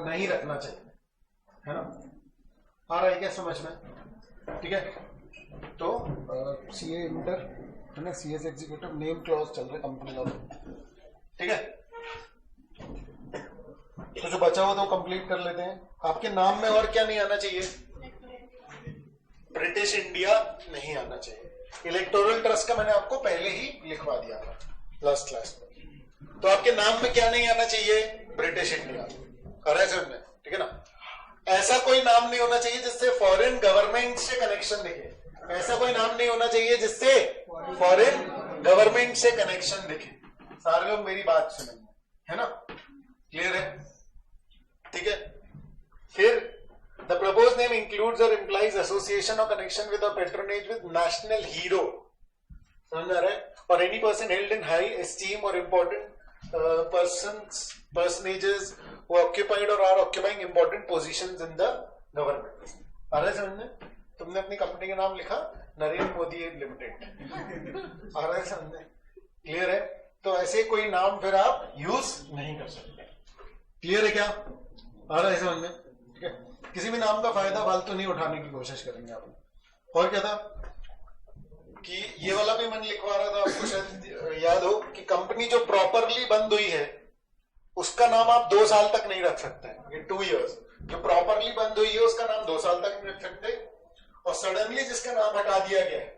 नहीं रखना चाहिए, है ना। आ रहा है क्या समझ में? ठीक है, तो सीए इंटर है ना, सीएस एग्जीक्यूटिव नेम क्लॉज चल रहा है कंपनी का, ठीक है। तो जो बचा हुआ तो कंप्लीट कर लेते हैं। आपके नाम में और क्या नहीं आना चाहिए? ब्रिटिश इंडिया नहीं आना चाहिए। इलेक्टोरल ट्रस्ट का मैंने आपको पहले ही लिखवा दिया था लास्ट क्लास में। तो आपके नाम में क्या नहीं आना चाहिए? British India. समझ, ठीक है ना। ऐसा कोई नाम नहीं होना चाहिए जिससे फॉरेन गवर्नमेंट से कनेक्शन दिखे। ऐसा कोई नाम नहीं होना चाहिए जिससे फॉरेन गवर्नमेंट से कनेक्शन दिखे। सारे लोग मेरी बात सुनेंगे, है ना, क्लियर है? ठीक है। फिर द प्रपोज नेम इंक्लूड्स और इंप्लाइज एसोसिएशन और कनेक्शन विद और पेट्रोनेज विद नेशनल हीरो, समझ आ रहा है, और any person held in high esteem और important personages who occupied or are occupying important positions in the government। आ रहा है समझ में? तुमने अपनी कंपनी का नाम लिखा नरेंद्र मोदी लिमिटेड, आ रहा है समझ में? क्लियर है? तो ऐसे कोई नाम फिर आप यूज नहीं कर सकते। क्लियर है क्या? आ रहा है समझ में? ठीक है। किसी भी नाम का फायदा फालतू नहीं उठाने की कोशिश करेंगे आप। और क्या था कि ये वाला भी मैंने लिखवा रहा था आपको, शायद याद हो, कि कंपनी जो प्रॉपरली बंद हुई है उसका नाम आप 2 साल तक नहीं रख सकते हैं, ये 2 years। जो प्रॉपरली बंद हुई है उसका नाम 2 साल तक नहीं रख सकते। और सडनली जिसका नाम हटा दिया गया है,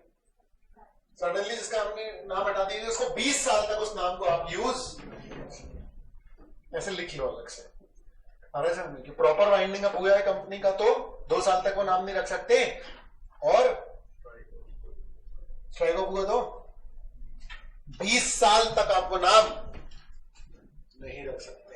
सडनली जिसका हमने नाम हटा दिया गया, उसको 20 साल तक उस नाम को आप यूज ऐसे लिख लो अलग से। अरे सर कि प्रॉपर वाइंडिंग अप हुआ है कंपनी का तो 2 साल तक वो नाम नहीं रख सकते, और स्ट्राइक ऑफ हुआ तो 20 साल तक आपको नाम नहीं रख सकते।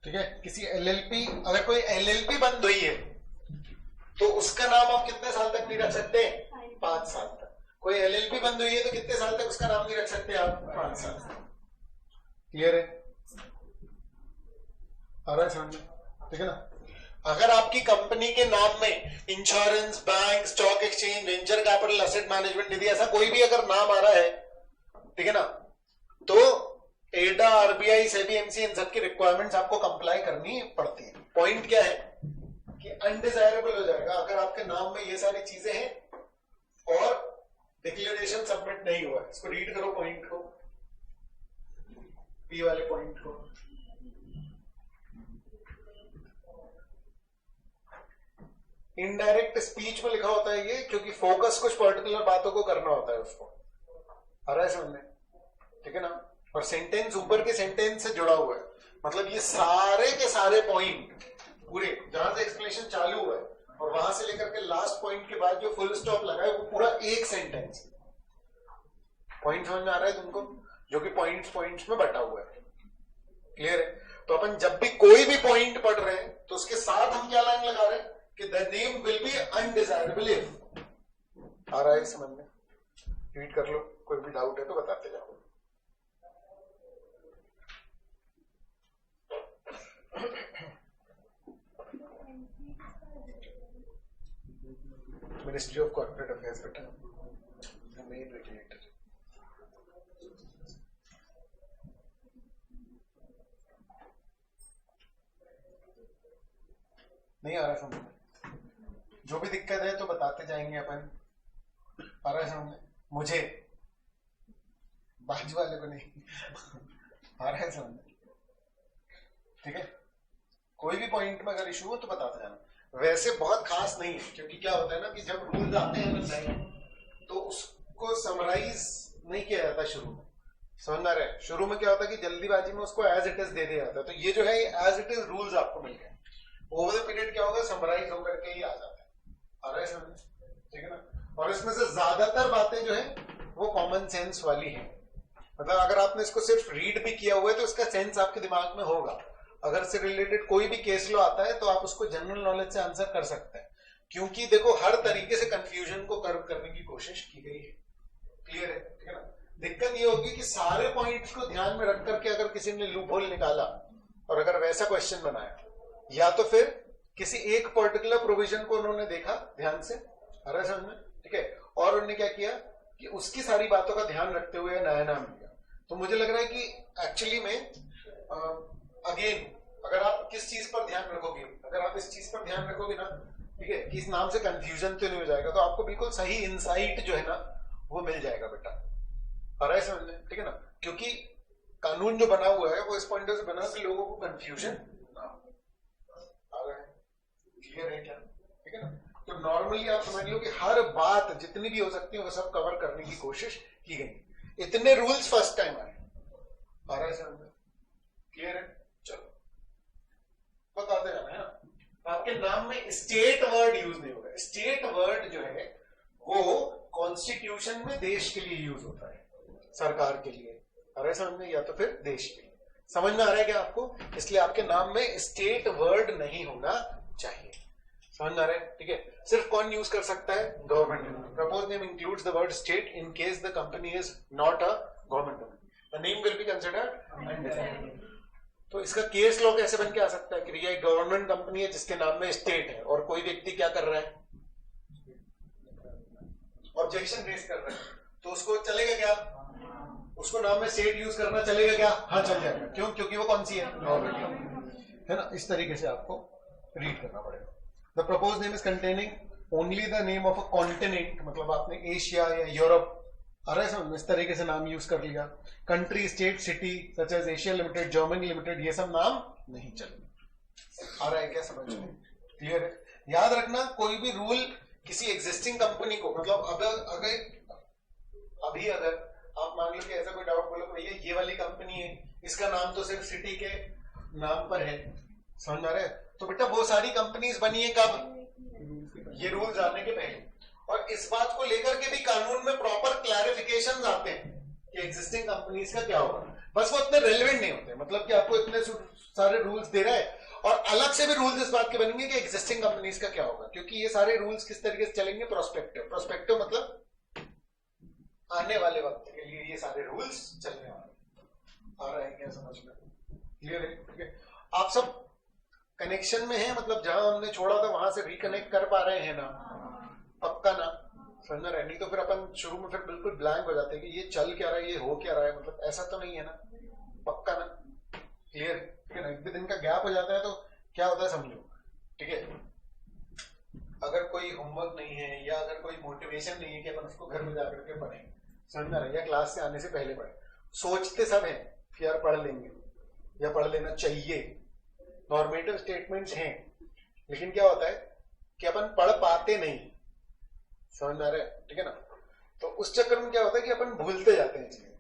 ठीक है। किसी एलएलपी, अगर कोई एलएलपी बंद हुई है तो उसका नाम आप कितने साल तक नहीं रख सकते? 5 साल तक। कोई एलएलपी बंद हुई है तो कितने साल तक उसका नाम नहीं रख सकते आप? 5 साल तक। क्लियर है? आ रहा है समझ में? ठीक है ना। अगर आपकी कंपनी के नाम में insurance, bank, stock exchange, venture capital, asset management निधि, ऐसा कोई भी अगर नाम आ रहा है, ठीक है ना, तो एडा, आरबीआई, सेबी, एमसी, इन सबकी रिक्वायरमेंट्स आपको कंप्लाई करनी पड़ती है। पॉइंट क्या है कि अनडिजायरेबल हो जाएगा अगर आपके नाम में ये सारी चीजें हैं और डिक्लेरेशन सबमिट नहीं हुआ है। इसको रीड करो पॉइंट को, पी वाले पॉइंट को। इनडायरेक्ट स्पीच में लिखा होता है ये, क्योंकि फोकस कुछ पर्टिकुलर बातों को करना होता है उसको। आ रहा है समझ में? ठीक है ना। और सेंटेंस ऊपर के सेंटेंस से जुड़ा हुआ है, मतलब ये सारे के सारे पॉइंट पूरे जहां से एक्सप्लेनेशन चालू हुआ है और वहां से लेकर के लास्ट पॉइंट के बाद जो फुल स्टॉप लगा है वो पूरा एक सेंटेंस। पॉइंट समझ में आ रहा है तुमको? जो कि पॉइंट्स में बटा हुआ है। क्लियर है? तो अपन जब भी कोई भी पॉइंट पढ़ रहे हैं तो उसके साथ हम क्या लाइन लगा रहे हैं कि the name will be undesirable if. आ रहा है समझ में? रीड कर लो, कोई भी डाउट है तो बताते जाओ। मिनिस्ट्री ऑफ कॉर्पोरेट अफेयर्स बेटा, मेन रेगुलेटर। नहीं आ रहा समझ में? जो भी दिक्कत है तो बताते जाएंगे अपन। आ रहा है समझ में? मुझे, बाजू वाले को नहीं। आ रहा है समझ में? ठीक है। कोई भी पॉइंट में अगर इशू हो तो बताते जाना। वैसे बहुत खास नहीं है, क्योंकि क्या होता है ना कि जब रूल्स आते हैं तो उसको समराइज नहीं किया जाता शुरू में, समझ में आ रहा है? शुरू में क्या होता है कि जल्दीबाजी में उसको एज इट इज दे दिया जाता है, तो ये जो है एज इट इज रूल्स आपको मिल गए। ओवर द पीरियड क्या होगा, समराइज होकर के ही आ जाता है। आ रहा है समझ? ठीक है ना? और इसमें से ज्यादातर बातें जो है वो कॉमन सेंस वाली है। मतलब अगर आपने इसको सिर्फ रीड भी किया हुआ है तो इसका सेंस आपके दिमाग में होगा। अगर से रिलेटेड कोई भी केस लॉ आता है तो आप उसको जनरल नॉलेज से आंसर कर सकते हैं, क्योंकि देखो हर तरीके से कंफ्यूजन को कर्व करने की कोशिश की गई है। क्लियर है? ठीक है ना? दिक्कत ये होगी कि सारे पॉइंट्स को ध्यान में रख करके अगर किसी ने लूप होल निकाला और अगर वैसा क्वेश्चन बनाया, या तो फिर किसी एक पर्टिकुलर प्रोविजन को उन्होंने देखा ध्यान से, अरे समझ में, ठीक है, और उन्होंने क्या किया कि उसकी सारी बातों का ध्यान रखते हुए नया नाम लिया। तो मुझे लग रहा है कि एक्चुअली में अगेन अगर आप किस चीज पर ध्यान रखोगे, अगर आप इस चीज पर ध्यान रखोगे ना, ठीक है, कि इस नाम से कंफ्यूजन तो नहीं हो जाएगा, तो आपको बिल्कुल सही इंसाइट जो है ना वो मिल जाएगा बेटा। और ऐसा समझ में, ठीक है ना? क्योंकि कानून जो बना हुआ है वो इस पॉइंट से बना कि लोगों को कंफ्यूजन ना आ रहा है। क्लियर है क्या? ठीक है ना? तो नॉर्मली आप समझ लो कि हर बात जितनी भी हो सकती है वो सब कवर करने की कोशिश की गई। इतने रूल्स फर्स्ट टाइम आए। आ रहा है समझ में? क्लियर है? चलो बताते जाना है ना। आपके नाम में स्टेट वर्ड यूज नहीं होगा। स्टेट वर्ड जो है वो कॉन्स्टिट्यूशन में देश के लिए यूज होता है, सरकार के लिए, अरे समझ में, या तो फिर देश के लिए। समझ में आ रहा है क्या आपको? इसलिए आपके नाम में स्टेट वर्ड नहीं होना चाहिए। समझ में आ रहा है? ठीक है। सिर्फ कौन यूज कर सकता है? Government. Propose name includes the word state in case the company is not a government. The name will be considered undefined. तो इसका केस लॉ कैसे बन के आ सकता है कि ये गवर्नमेंट कंपनी है जिसके नाम में स्टेट है और कोई व्यक्ति क्या कर रहा है, ऑब्जेक्शन रेज कर रहा है, तो उसको चलेगा क्या? उसको नाम में स्टेट यूज करना चलेगा क्या? हाँ चल जाएगा। क्यों? क्योंकि वो कौन सी है? गवर्नमेंट है ना। इस तरीके से आपको रीड करना पड़ेगा। The propose name is containing only the name of a continent, मतलब आपने एशिया या यूरोप, अरे समझ, इस तरीके से नाम यूज कर लिया। Country, state, city such as Asia limited, Germany limited, ये सब नाम नहीं चलेंगे। आ रहा है क्या समझ में? क्लियर है? याद रखना कोई भी रूल किसी एग्जिस्टिंग कंपनी को, मतलब अगर आप मान लो कि ऐसा कोई डाउट बोलो भैया ये वाली कंपनी है, इसका नाम तो सिर्फ सिटी के नाम पर है, समझ में आ रहा है? तो बेटा वो सारी कंपनीज बनी है कब? ये रूल्स आने के पहले। और इस बात को लेकर के भी कानून में प्रॉपर क्लैरिफिकेशंस आते हैं कि एग्जिस्टिंग कंपनीज का क्या होगा, बस वो इतने रेलेवेंट नहीं होते। मतलब कि आपको इतने सारे रूल्स दे रहा है और अलग से भी रूल्स इस बात के बनेंगे कि एग्जिस्टिंग कंपनीज का क्या होगा, क्योंकि ये सारे रूल्स किस तरीके से चलेंगे? प्रोस्पेक्टिव। प्रोस्पेक्टिव मतलब आने वाले वक्त के लिए ये सारे रूल्स चलने वाले। आ रहा है क्या समझ में? क्लियर है? ठीक है। आप सब कनेक्शन में हैं, मतलब जहां हमने छोड़ा था वहां से रिकनेक्ट कर पा रहे हैं ना? पक्का ना? समझ रहे? नहीं तो फिर अपन शुरू में फिर बिल्कुल ब्लैंक हो जाते हैं कि ये चल क्या रहा है, ये हो क्या रहा है, मतलब ऐसा तो नहीं है ना? पक्का ना? क्लियर? ठीक है ना? एक भी दिन का गैप हो जाता है तो क्या होता है समझो। ठीक है, अगर कोई होमवर्क नहीं है या अगर कोई मोटिवेशन नहीं है कि अपन उसको घर में जाकर के पढ़ें, समझ में आ रहा है, या क्लास से आने से पहले पढ़े, सोचते सब हैं कि यार पढ़ लेंगे या पढ़ लेना चाहिए, नॉर्मेटिव स्टेटमेंट्स हैं, लेकिन क्या होता है कि अपन पढ़ पाते नहीं। समझ में आ रहा है? ठीक है ना? तो उस चक्कर में क्या होता है कि अपन भूलते जाते हैं चीजें।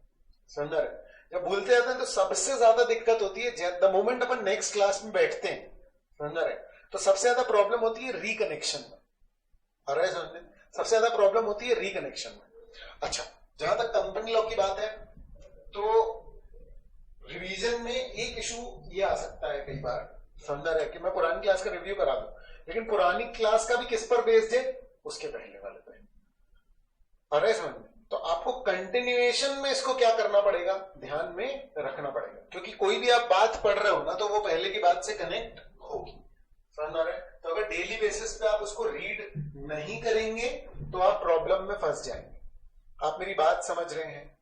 समझ में आ रहा है? जब भूलते जाते हैं तो सबसे ज्यादा दिक्कत होती है the moment upon next class में बैठते हैं। समझ में आ रहा है? तो सबसे ज्यादा प्रॉब्लम होती है रिकनेक्शन में। आ रहा है समझ में? सबसे ज्यादा प्रॉब्लम होती है रिकनेक्शन में। अच्छा, जहां तक कंपनी लॉ की बात है तो रिवीजन में एक इशू ये आ सकता है कई बार, समझ रहा है, कि मैं पुरानी क्लास का रिव्यू करा दूं, लेकिन पुरानी क्लास का भी किस पर बेस्ड है? उसके पहले वाले पे। आ रहा है समझ में? तो आपको कंटिन्यूएशन में इसको क्या करना पड़ेगा? ध्यान में रखना पड़ेगा, क्योंकि कोई भी आप बात पढ़ रहे हो ना तो वो पहले की बात से कनेक्ट होगी। समझ आ रहा है? तो अगर डेली बेसिस पे आप उसको रीड नहीं करेंगे तो आप प्रॉब्लम में फंस जाएंगे। आप मेरी बात समझ रहे हैं?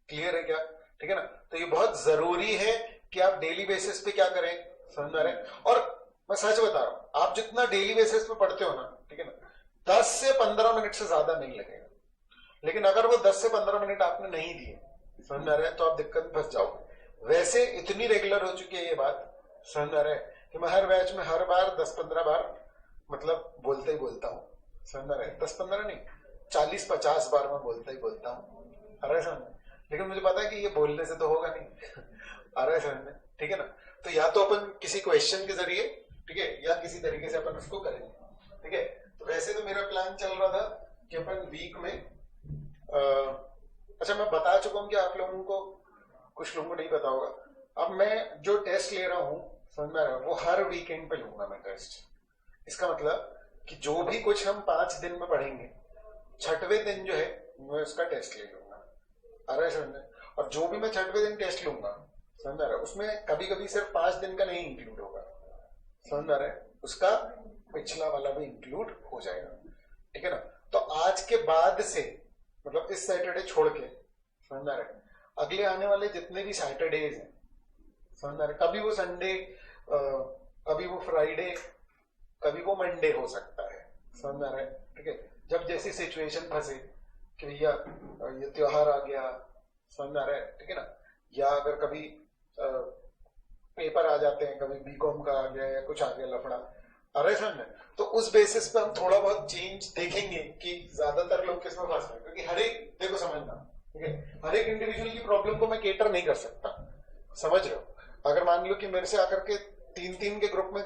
क्लियर है क्या? ठीक है ना? तो ये बहुत जरूरी है कि आप डेली बेसिस पे क्या करें। समझ में आ रहा है? और मैं सच बता रहा हूं, आप जितना डेली बेसिस पे पढ़ते हो ना, ठीक है ना, 10 से 15 मिनट से ज्यादा नहीं लगेगा। लेकिन अगर वो 10 से 15 मिनट आपने नहीं दिए, समझ में आ रहा है, तो आप दिक्कत में फंस जाओगे। वैसे इतनी रेगुलर हो चुकी है ये बात, समझ में आ रहा है, कि मैं हर बैच में हर बार 10-15 बार मतलब बोलता ही बोलता हूँ। समझ में आ रहा है? 10-15 नहीं, 40-50 बार मैं बोलता ही बोलता हूँ। अरे समझ, लेकिन मुझे पता है कि ये बोलने से तो होगा नहीं। आ रहा है समझ में? ठीक है ना? तो या तो अपन किसी क्वेश्चन के जरिए, ठीक है, या किसी तरीके से अपन उसको करेंगे। ठीक है, तो वैसे तो मेरा प्लान चल रहा था कि अपन वीक में अच्छा मैं बता चुका हूँ कि आप लोगों को, कुछ लोगों को नहीं पता होगा, अब मैं जो टेस्ट ले रहा हूँ समझ में आ रहा है, वो हर वीकेंड पे लूंगा मैं टेस्ट। इसका मतलब कि जो भी कुछ हम 5 दिन में पढ़ेंगे, 6वें दिन जो है मैं उसका टेस्ट ले लूंगा। आ रहा है समझ में? और जो भी मैं 6वें दिन टेस्ट लूंगा समझ में आ रहा है, उसमें कभी कभी सिर्फ 5 दिन का नहीं इंक्लूड होगा। समझ में आ रहा है? उसका पिछला वाला भी इंक्लूड हो जाएगा। ठीक है ना? तो आज के बाद से, मतलब इस सैटरडे छोड़ के, समझ में आ रहा है, अगले आने वाले जितने भी सैटरडेज हैं, समझ में आ रहा है, कभी वो संडे, कभी वो फ्राइडे, कभी वो मंडे हो सकता है। समझ में आ रहा है? ठीक है, जब जैसी सिचुएशन फंसे कि भैया ये त्योहार आ गया, समझ में आ रहा है, ठीक है ना, या अगर कभी पेपर आ जाते हैं, कभी बीकॉम का आ गया या कुछ आ गया लफड़ा, आ रहा है समझ में, तो उस बेसिस पे हम थोड़ा बहुत चेंज देखेंगे कि ज्यादातर लोग किसमें फंस रहे हैं। क्योंकि हर एक, देखो समझना, ठीक है, हर एक इंडिविजुअल की प्रॉब्लम को मैं केटर नहीं कर सकता। समझ रहे हो? अगर मान लो कि मेरे से आकर के 3 के ग्रुप में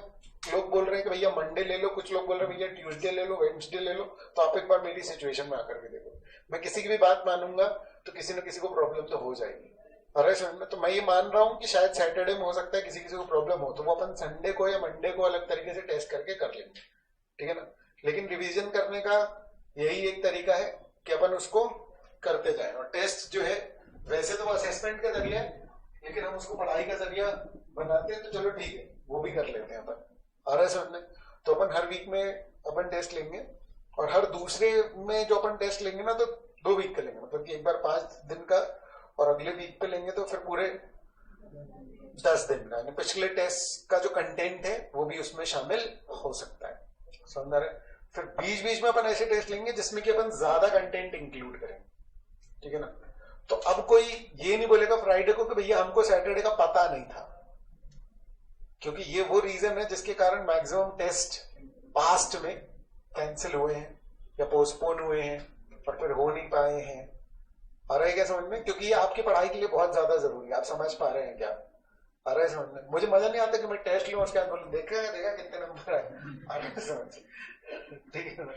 लोग बोल रहे हैं कि भैया मंडे ले लो, कुछ लोग बोल रहे हैं भैया ट्यूसडे ले लो, वेडनेसडे ले लो, तो आप एक बार मेरी सिचुएशन में आकर के देखो, मैं किसी की भी बात मानूंगा तो किसी न किसी को प्रॉब्लम तो हो जाएगी। अरे समझ में? तो मैं ये मान रहा हूँ कि शायद सैटरडे में हो सकता है किसी किसी को प्रॉब्लम हो, तो वो अपन संडे को या मंडे को अलग तरीके से टेस्ट करके कर लेंगे। ठीक है ना? लेकिन रिवीजन करने का यही एक तरीका है कि अपन उसको करते जाए। और टेस्ट जो है वैसे तो असेसमेंट का जरिया है, लेकिन हम उसको पढ़ाई का जरिया बनाते हैं, तो चलो ठीक है, वो भी कर लेते हैं अपन। आ रहा है समझ में? तो अपन हर वीक में अपन टेस्ट लेंगे, और हर दूसरे में जो अपन टेस्ट लेंगे ना, तो 2 वीक का लेंगे, मतलब कि एक बार 5 दिन का, और अगले वीक पे लेंगे तो फिर पूरे 10 दिन का। यानी पिछले टेस्ट का जो कंटेंट है वो भी उसमें शामिल हो सकता है। समझ रहे? फिर बीच बीच में अपन ऐसे टेस्ट लेंगे जिसमें कि अपन ज्यादा कंटेंट इंक्लूड करेंगे। ठीक है ना? तो अब कोई ये नहीं बोलेगा फ्राइडे को कि भैया हमको सैटरडे का पता नहीं था, क्योंकि ये वो रीजन है जिसके कारण मैक्सिमम टेस्ट पास्ट में कैंसिल हुए हैं या पोस्टपोन हुए हैं और फिर हो नहीं पाए हैं। आ रहा है क्या समझ में? क्योंकि ये आपकी पढ़ाई के लिए बहुत ज्यादा जरूरी है। आप समझ पा रहे हैं क्या? आ रहा है समझ में? मुझे मजा नहीं आता कि मैं टेस्ट लूं उसके बाद बोलूं देखा कितने नंबर आए। आ रहा है समझ? ठीक है ना?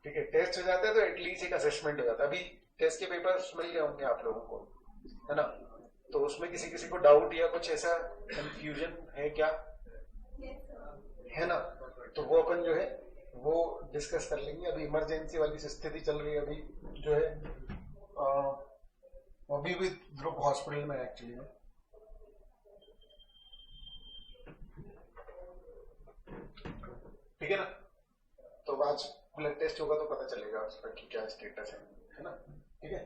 ठीक है, टेस्ट हो जाता है तो एटलीस्ट एक असेसमेंट हो जाता है। अभी टेस्ट के पेपर्स मिल गए होंगे आप लोगों को, है ना? तो उसमें किसी किसी को डाउट या कुछ ऐसा कंफ्यूजन है क्या? है ना? तो वो अपन जो है वो डिस्कस कर लेंगे। अभी इमरजेंसी वाली स्थिति चल रही है, अभी जो है अभी भी ध्रुव हॉस्पिटल में एक्चुअली में। ठीक है ना? तो आज ब्लड टेस्ट होगा तो पता चलेगा उस पर कि क्या स्टेटस है ना? ठीक है,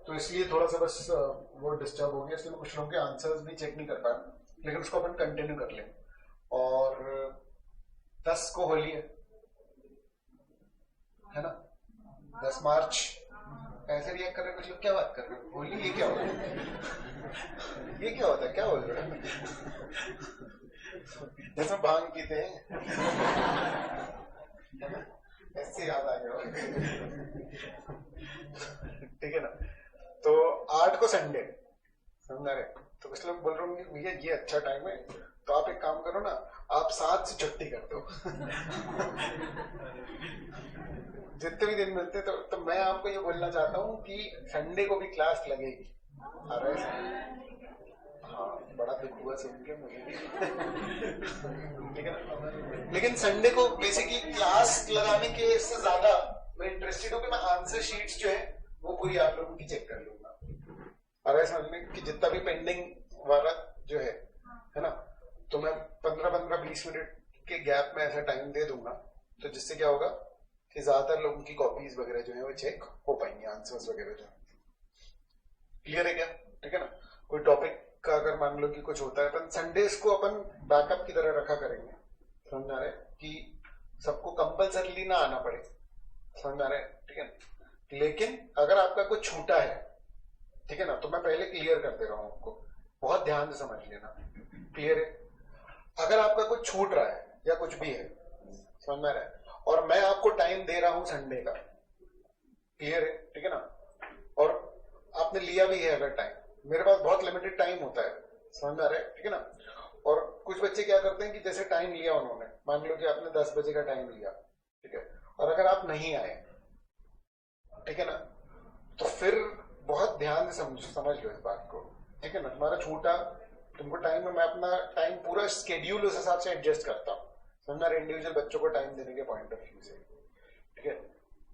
तो इसलिए थोड़ा सा बस वो डिस्टर्ब हो गया, इसलिए मैं कुछ लोगों के आंसर्स भी चेक नहीं कर पाया, लेकिन उसको अपन कंटिन्यू कर लें। और 10 को होली है ना? 10 मार्च। ऐसे रिएक्ट कर रहे कुछ लोग, क्या बात कर रहे हो? होली ये क्या होता है? ये क्या होता है? क्या बोल रहे हो? जैसे भांग पीते हैं ऐसे याद आ गया। ठीक है ना? तो 8 को संडे, समझ रहे? तो कुछ लोग बोल रहे होंगे भैया ये अच्छा टाइम है, तो आप एक काम करो ना, आप 7 से छुट्टी कर दो। जितने भी दिन मिलते तो मैं आपको ये बोलना चाहता हूँ कि संडे को भी क्लास लगेगी। हाँ, बड़ा दुख हुआ सुन के मुझे भी। ठीक है ना? लेकिन संडे को बेसिकली क्लास लगाने के से ज्यादा मैं इंटरेस्टेड हूँ कि मैं आंसर शीट्स जो है वो पूरी आप लोगों की चेक कर लूंगा। अगर समझ में कि जितना भी पेंडिंग वाला जो है ना, तो मैं 15-20 मिनट के गैप में ऐसा टाइम दे दूंगा, तो जिससे क्या होगा कि ज्यादातर लोगों की कॉपीज वगैरह जो है वो चेक हो पाएंगे, आंसर्स वगैरह जो। क्लियर है क्या? ठीक है ना? कोई टॉपिक का अगर मान लो कि कुछ होता है, अपन संडेज को अपन बैकअप की तरह रखा करेंगे। समझ आ रहे कि सबको कंपल्सरीली ना आना पड़े। समझ आ रहे? ठीक है ना? लेकिन अगर आपका कुछ छूटा है, ठीक है ना, तो मैं पहले क्लियर कर दे रहा हूं आपको, बहुत ध्यान से समझ लेना। क्लियर है? अगर आपका कुछ छूट रहा है या कुछ भी है, समझ में आ रहा है, और मैं आपको टाइम दे रहा हूं संडे का, क्लियर है? ठीक है ना? और आपने लिया भी है अगर टाइम, मेरे पास बहुत लिमिटेड टाइम होता है, समझ में आ रहा है, ठीक है ना। और कुछ बच्चे क्या करते हैं कि जैसे टाइम लिया उन्होंने, मान लो कि आपने 10 बजे का टाइम लिया, ठीक है, और अगर आप नहीं आए, ठीक है ना, तो फिर बहुत ध्यान से समझ लो इस बात को, ठीक है ना। तुम्हारा छूटा, तुमको टाइम में, मैं अपना टाइम पूरा स्केड्यूल उस हिसाब से एडजस्ट करता हूँ, समझना, इंडिविजुअल बच्चों को टाइम देने के पॉइंट ऑफ व्यू से, ठीक है।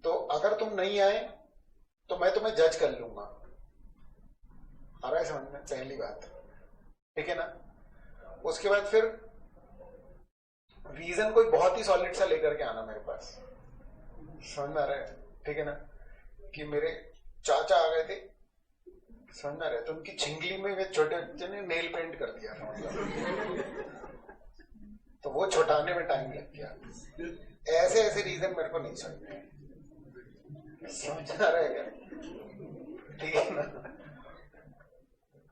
तो अगर तुम नहीं आए तो मैं तुम्हें जज कर लूंगा, आ रहा है समझ में, पहली बात, ठीक है ना। उसके बाद फिर रीजन कोई बहुत ही सॉलिड सा लेकर के आना मेरे पास, समझ में आ रहा है, ठीक है ना, कि मेरे चाचा आ गए थे, समझ रहे, तो उनकी छिंगली में वे छोटे बच्चे ने नेल पेंट कर दिया था, तो वो छुटाने में टाइम लग गया। ऐसे ऐसे रीजन मेरे को नहीं समझते, समझ आ रहा है क्या, ठीक है ना।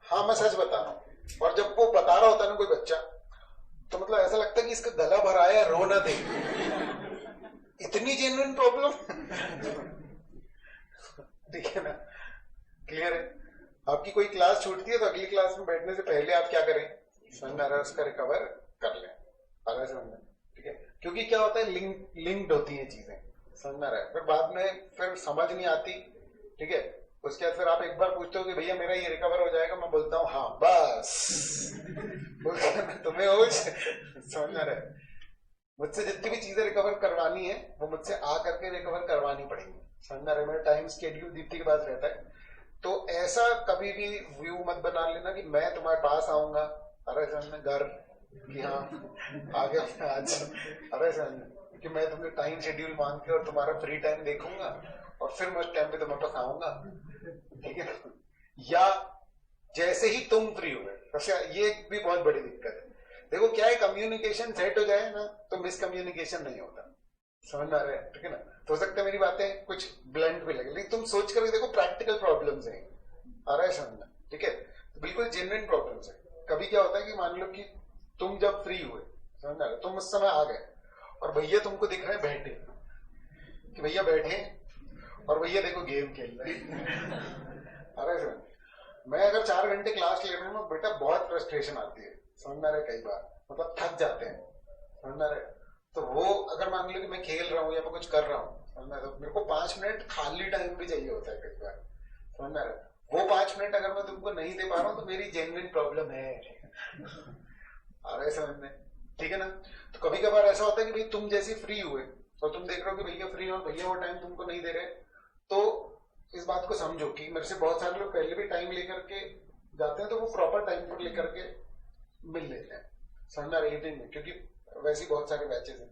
हाँ मैं सच बता रहा हूँ, और जब वो बता रहा होता है ना कोई बच्चा, तो मतलब ऐसा लगता है कि इसका गला भरा है, रो ना दे, इतनी जेन्युइन प्रॉब्लम, ठीक है ना, क्लियर है। आपकी कोई क्लास छूटती है तो अगली क्लास में बैठने से पहले आप क्या करें, समझ में आ रहा है, उसका रिकवर कर लें, आ रहा है समझ में, ठीक है। क्योंकि क्या होता है, लिंक्ड होती है चीजें, समझ में आ रहा है, फिर बाद में फिर समझ नहीं आती, ठीक है। उसके बाद फिर आप एक बार पूछते हो कि भैया मेरा ये रिकवर हो जाएगा, मैं बोलता हूँ हाँ बस, तुम्हें हो, समझ में आ रहा है। मुझसे जितनी भी चीजें रिकवर करवानी है वो मुझसे आ करके रिकवर करवानी पड़ेगी, समझ में आ रहा है। मेरा टाइम स्केड्यूल दीप्ति के पास रहता है, तो ऐसा कभी भी व्यू मत बना लेना कि मैं तुम्हारे पास आऊंगा, अरे समझ में, घर कि हाँ आगे आज, अरे समझ में, कि मैं तुम्हें टाइम शेड्यूल मान के और तुम्हारा फ्री टाइम देखूंगा और फिर मैं उस टाइम पे तुम्हारे पास आऊंगा, ठीक है। या जैसे ही तुम फ्री हुए, ये भी बहुत बड़ी दिक्कत है। देखो क्या है, कम्युनिकेशन सेट हो जाए ना तो मिसकम्युनिकेशन नहीं होता, समझ में आ रहा है, ठीक है ना। तो हो सकता है मेरी बातें कुछ ब्लंट भी लगे, लेकिन तुम सोच कर देखो प्रैक्टिकल प्रॉब्लम्स हैं, आ रहा है समझ में, ठीक है, तो बिल्कुल जेन्युइन प्रॉब्लम्स है। कभी क्या होता है कि मान लो कि तुम जब फ्री हुए, समझ में आ रहा है, तुम उस समय आ गए और भैया तुमको दिख रहे हैं बैठे, कि भैया बैठे और भैया देखो गेम खेल रहे आ रहा है समझ। मैं अगर 4 घंटे क्लास ले रहा हूँ बेटा, बहुत फ्रस्ट्रेशन आती है, समझ में आ रहा है, कई बार मतलब थक जाते हैं, समझ में आ रहा है। तो वो अगर मान लो कि मैं खेल रहा हूँ या मैं कुछ कर रहा हूँ, समझ में आ रहा है, मेरे को 5 मिनट खाली टाइम भी चाहिए होता है कई बार, समझ में आ रहा है। वो 5 मिनट अगर मैं तुमको नहीं दे पा रहा हूँ तो मेरी जेन्युइन प्रॉब्लम है, आ रहा है समझ में, ठीक है ना। तो कभी कभार ऐसा होता है कि भाई तुम जैसे फ्री हुए और तुम देख रहे हो कि भैया फ्री हो, भैया वो टाइम तुमको नहीं दे रहे, तो इस बात को समझो कि मेरे से बहुत सारे लोग पहले भी टाइम लेकर के जाते हैं, तो वो प्रॉपर टाइम पर लेकर के मिल लेते हैं, समझ में इवनिंग में, क्योंकि वैसे ही बहुत सारे बैचेस हैं,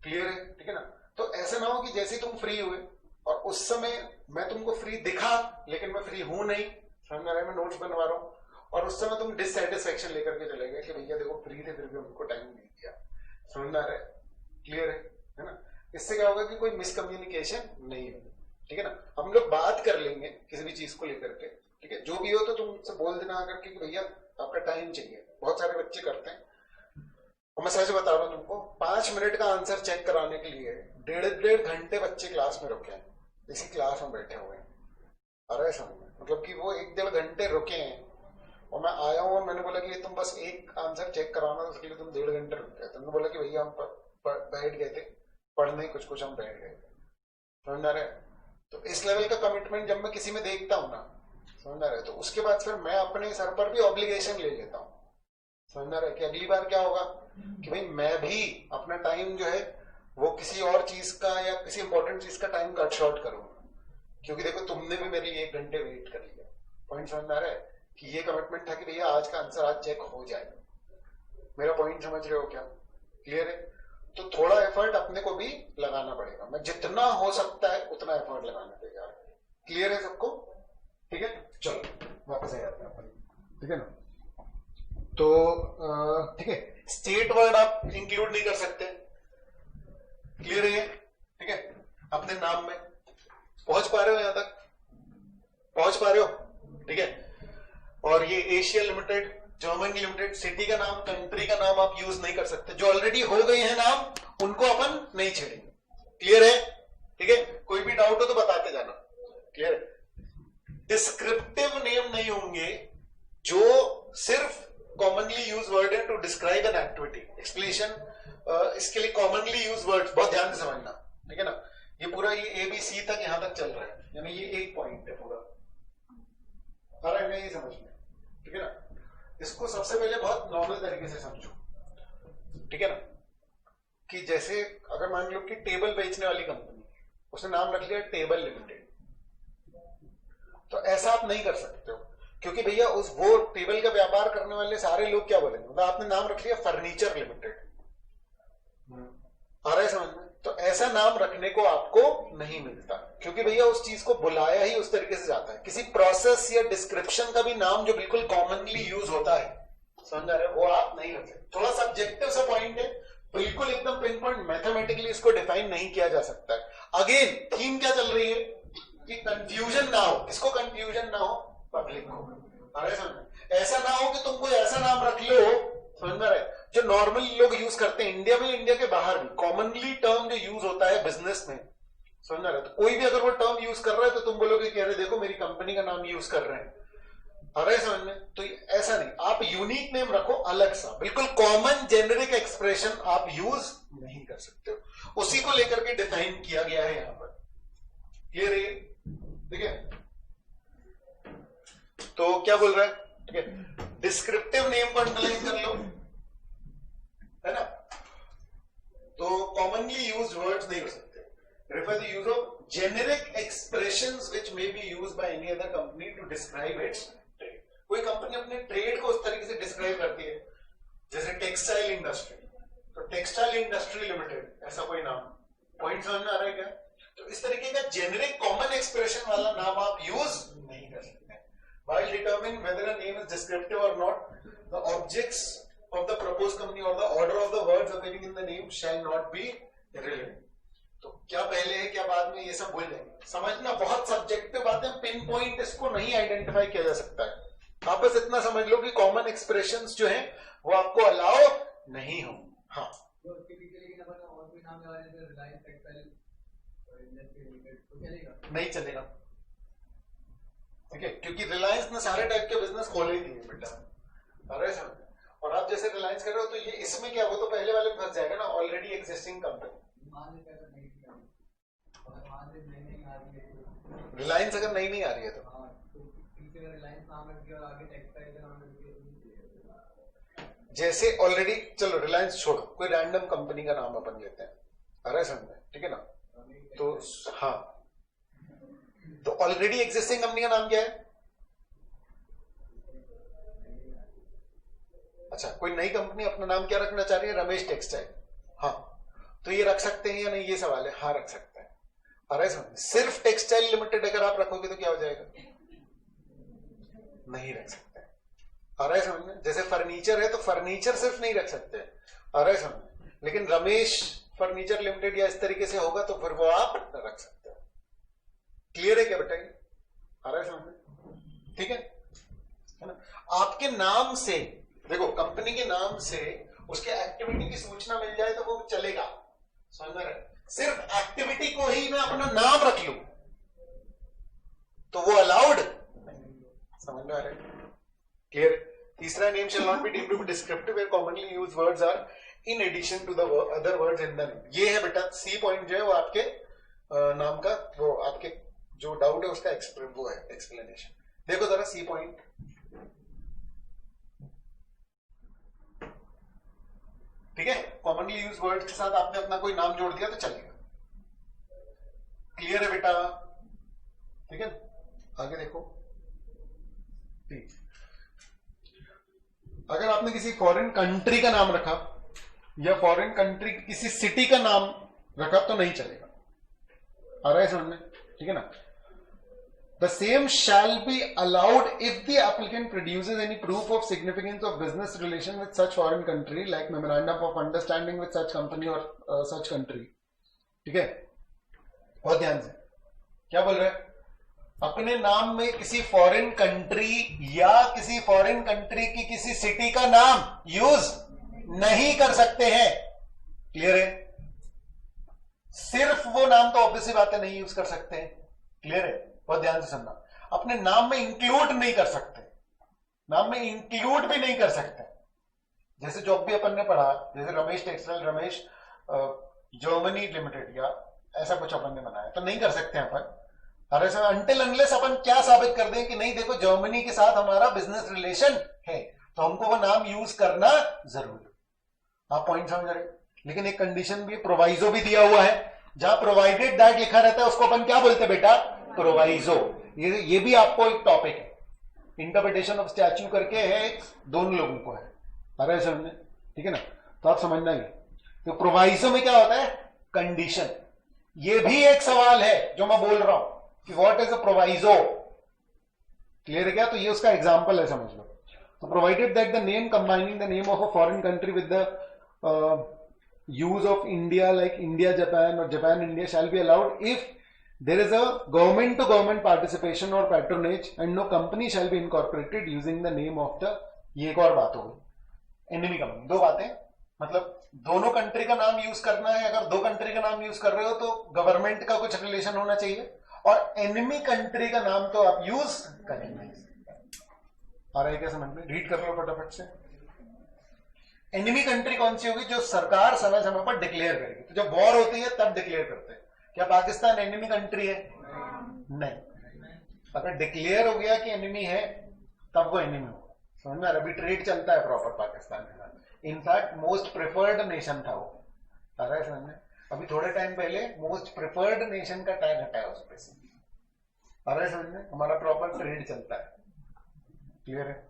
क्लियर है, ठीक है ना। तो ऐसा ना हो कि जैसे तुम फ्री हुए और उस समय मैं तुमको फ्री दिखा लेकिन मैं फ्री हूं नहीं, समझ में आ रहा है, मैं नोट्स बनवा रहा हूँ और उस समय तुम डिससेटिस्फेक्शन लेकर के चले गए कि भैया देखो फ्री थे फिर भी उनको टाइम नहीं दिया, समझ में आ रहा है, क्लियर है ना। इससे क्या होगा कि कोई मिसकम्युनिकेशन नहीं होगी, ठीक है ना। हम लोग बात कर लेंगे किसी भी चीज को लेकर के, ठीक है, जो भी हो तो तुमसे बोल देना आकर के कि भैया आपका टाइम चाहिए। बहुत सारे बच्चे करते हैं, और मैं सच बता रहा हूँ तुमको, 5 मिनट का आंसर चेक कराने के लिए 1.5 घंटे बच्चे क्लास में रुके हैं, इसी क्लास में बैठे हुए हैं, अरे समझ में, मतलब कि वो 1-1.5 घंटे रुके हैं और मैं आया हूँ और मैंने बोला कि तुम बस एक आंसर चेक कराना, उसके लिए तुम 1.5 घंटे रुक गए। तुमने बोला कि भैया हम बैठ गए थे पढ़ने, कुछ हम बैठ गए, समझ आ रहा है। तो इस लेवल का कमिटमेंट जब मैं किसी में देखता हूँ ना, समझ आ रहा है, तो उसके बाद फिर मैं अपने सर पर भी ऑब्लिगेशन ले लेता हूँ, समझ आ रहा है, कि अगली बार क्या होगा कि भाई मैं भी अपना टाइम जो है वो किसी और चीज का या किसी इंपॉर्टेंट चीज का टाइम कट शॉर्ट करूंगा, क्योंकि देखो तुमने भी मेरे लिए 1 घंटे वेट कर लिया। पॉइंट समझ में आ रहा है कि ये कमिटमेंट था कि भैया आज का आंसर आज चेक हो जाएगा। मेरा पॉइंट समझ रहे हो क्या, क्लियर है। तो थोड़ा एफर्ट अपने को भी लगाना पड़ेगा, मैं जितना हो सकता है उतना एफर्ट लगाना पड़ेगा, क्लियर है सबको, ठीक है। चलो वापस आ जाते हैं अपन, ठीक है ना। तो ठीक है, स्टेट वर्ड आप इंक्लूड नहीं कर सकते, क्लियर है, ठीक है। अपने नाम में पहुंच पा रहे हो, यहां तक पहुंच पा रहे हो, ठीक है। और ये Asia limited, Germany limited, city का नाम, कंट्री का नाम आप यूज नहीं कर सकते, जो ऑलरेडी हो गए हैं नाम उनको अपन नहीं छेड़ेंगे, क्लियर है, ठीक है। कोई भी डाउट हो तो बताते जाना, क्लियर है। डिस्क्रिप्टिव नेम नहीं होंगे जो सिर्फ कॉमनली यूज वर्ड है to describe an activity explanation. इसके लिए कॉमनली यूज वर्ड बहुत ध्यान से समझना, ठीक है ना। ये पूरा ये ABC तक यहां तक चल रहा है, यानी ये एक पॉइंट है पूरा, आ रहा है नहीं समझ में, ठीक है ना। इसको सबसे पहले बहुत नॉर्मल तरीके से समझो, ठीक है ना। कि जैसे अगर मान लो कि टेबल बेचने वाली कंपनी, उसने नाम रख लिया टेबल लिमिटेड, तो ऐसा आप नहीं कर सकते हो, क्योंकि भैया उस वो टेबल का व्यापार करने वाले सारे लोग क्या बोलेंगे, मतलब आपने नाम रख लिया फर्नीचर लिमिटेड, आ रहा है समझ में। तो ऐसा नाम रखने को आपको नहीं मिलता, क्योंकि भैया उस चीज को बुलाया ही उस तरीके से जाता है। किसी प्रोसेस या डिस्क्रिप्शन का भी नाम जो बिल्कुल कॉमनली यूज होता है, समझ आ रहा है, वो आप नहीं रख सकते। थोड़ा सब्जेक्टिव सा पॉइंट है, बिल्कुल एकदम पिन पॉइंट मैथमेटिकली इसको डिफाइन नहीं किया जा सकता है। अगेन थीम क्या चल रही है कि कंफ्यूजन ना हो, किसको कंफ्यूजन ना हो, पब्लिक को। अरे समझ, ऐसा ना हो कि तुम कोई ऐसा नाम रख लो, समझ में आ रहा है, जो नॉर्मली लोग यूज करते हैं इंडिया में, इंडिया के बाहर भी कॉमनली टर्म जो यूज होता है बिजनेस में, समझ में आ रहा है। तो कोई भी अगर वो टर्म यूज कर रहा है तो तुम बोलोगे कि अरे देखो मेरी कंपनी का नाम यूज कर रहे हैं, अरे समझ में। तो ऐसा नहीं, आप यूनिक नेम रखो अलग सा, बिल्कुल कॉमन जेनेरिक एक्सप्रेशन आप यूज नहीं कर सकते हो। उसी को लेकर के डिफाइन किया गया है यहां पर, क्लियर है, ठीक है। तो क्या बोल रहा है, ठीक है, डिस्क्रिप्टिव नेम को अंडरलाइन कर लो, है ना। तो कॉमनली यूज्ड वर्ड्स नहीं हो सकते। Refer the use of generic expressions which may be used by any other company to describe its trade. कोई कंपनी अपने ट्रेड को उस तरीके से डिस्क्राइब करती है, जैसे टेक्सटाइल इंडस्ट्री, तो टेक्सटाइल इंडस्ट्री लिमिटेड, ऐसा कोई नाम, पॉइंट समझ में आ रहा है क्या। तो इस तरीके का जेनेरिक कॉमन एक्सप्रेशन वाला नाम आप यूज नहीं कर सकते। While determining whether a name is descriptive or not, the objects of the proposed company or the order of the words appearing in the name shall not be irrelevant. तो क्या पहले है क्या बाद में, ये सब भूल जाएंगे। समझना बहुत सब्जेक्टिव बातें, पिन पॉइंट इसको नहीं आइडेंटिफाई किया जा सकता है। आप बस इतना समझ लो कि कॉमन एक्सप्रेशंस जो हैं वो आपको अलाउ नहीं हो। हाँ, नहीं चलेगा, ठीक है, क्योंकि रिलायंस ने सारे टाइप के बिजनेस खोले ही नहीं बेटा, अरे समझ। और आप जैसे रिलायंस कर रहे हो तो ये इसमें क्या, वो तो पहले वाले में फंस जाएगा ना, ऑलरेडी एक्जिस्टिंग कंपनी। रिलायंस अगर नहीं आ रही है तो जैसे ऑलरेडी, चलो रिलायंस छोड़ो, कोई रैंडम कंपनी का नाम अपन लेते हैं, अरे समझ, ठीक है ना। तो हाँ, तो ऑलरेडी एक्जिस्टिंग कंपनी का नाम क्या है, अच्छा कोई नई कंपनी अपना नाम क्या रखना चाह रही है, रमेश टेक्सटाइल, हाँ, तो ये रख सकते हैं या नहीं, ये सवाल है। हाँ रख सकते हैं। अरे समझ, सिर्फ टेक्सटाइल लिमिटेड अगर आप रखोगे तो क्या हो जाएगा, नहीं रख सकते। अरे समझ में, जैसे फर्नीचर है तो फर्नीचर सिर्फ नहीं रख सकते, अरे समझ, लेकिन रमेश फर्नीचर लिमिटेड या इस तरीके से होगा तो फिर वो आप रख सकते हो। क्लियर है क्या बताइए, अरे समझ में, ठीक है ना। आपके नाम से देखो, कंपनी के नाम से उसके एक्टिविटी की सूचना मिल जाए तो वो चलेगा, समझ में रहे। सिर्फ एक्टिविटी को ही मैं अपना नाम रख लूं तो वो अलाउड, समझ में आ रहा है, क्लियर। तीसरा, name shall not be deemed to be descriptive where commonly used words are in addition to the other words in the name. ये है बेटा सी पॉइंट, जो है वो आपके नाम का, वो आपके जो डाउट है उसका वो है एक्सप्लेनेशन। देखो जरा सी पॉइंट, ठीक है, कॉमनली यूज वर्ड के साथ आपने अपना कोई नाम जोड़ दिया तो चलेगा। क्लियर है बेटा, ठीक है। आगे देखो, ठीक, अगर आपने किसी फॉरेन कंट्री का नाम रखा या फॉरेन कंट्री किसी सिटी का नाम रखा तो नहीं चलेगा, आ रहा है समझ में, ठीक है ना। The same shall be allowed if the applicant produces any proof of significance of business relation with such foreign country, like memorandum of understanding with such company or such country, ठीक है। बहुत ध्यान से, क्या बोल रहे हैं, अपने नाम में किसी फॉरेन कंट्री या किसी फॉरेन कंट्री की किसी सिटी का नाम यूज नहीं कर सकते हैं, क्लियर है। सिर्फ वो नाम तो ऑब्वियसली बात है नहीं यूज कर सकते हैं, क्लियर है, बहुत ध्यान से सुनना। अपने नाम में इंक्लूड नहीं कर सकते, नाम में इंक्लूड भी नहीं कर सकते। जैसे जो भी अपन ने पढ़ा, जैसे Ramesh textile, Ramesh Germany limited या ऐसा कुछ अपन ने बनाया, तो नहीं कर सकते अपन। अरे सर अनटिल अनलेस अपन क्या साबित कर दें कि नहीं देखो जर्मनी के साथ हमारा बिजनेस रिलेशन है, तो हमको वो नाम यूज करना जरूरी। आप पॉइंट समझ रहे। लेकिन एक कंडीशन भी, प्रोवाइजो भी दिया हुआ है, जहां प्रोवाइडेड दैट लिखा रहता है उसको अपन क्या बोलते हैं बेटा, प्रोवाइजो। ये भी आपको एक टॉपिक है, इंटरप्रिटेशन ऑफ स्टैच्यू करके है, दोनों लोगों को है। अरे समझे, ठीक है ना, तो आप समझना ही। तो प्रोवाइजो में क्या होता है, कंडीशन। ये भी एक सवाल है जो मैं बोल रहा हूं कि what is a proviso, clear है क्या? तो ये उसका एग्जांपल है, समझ लो। तो provided that the name combining the name of a foreign country with the use of India like India Japan or Japan India shall be allowed if there is a government to government participation or patronage and no company shall be incorporated using the name of the, ये एक और बात हो गई enemy company. दो बातें, मतलब दोनों कंट्री का नाम यूज करना है। अगर दो कंट्री का नाम यूज कर रहे हो तो गवर्नमेंट का कुछ रिलेशन होना चाहिए, और एनिमी कंट्री का नाम तो आप यूज करेंगे। आ रहा है क्या समझ में? रीड कर लो फटाफट से। एनिमी कंट्री कौन सी होगी? जो सरकार समय समय पर डिक्लेयर करेगी। तो जब वॉर होती है तब डिक्लेयर करते हैं। क्या पाकिस्तान एनिमी कंट्री है? नहीं। अगर डिक्लेयर हो गया कि एनिमी है तब वो एनिमी होगा, समझ में? अभी ट्रेड चलता है प्रॉपर पाकिस्तान के साथ, इनफैक्ट मोस्ट प्रेफर्ड नेशन था वो। आ रहा है समझ में? अभी थोड़े टाइम पहले मोस्ट प्रेफर्ड नेशन का टैग हटाया उस पर से। आ रहा है समझ में? हमारा प्रॉपर ट्रेड चलता है, क्लियर है?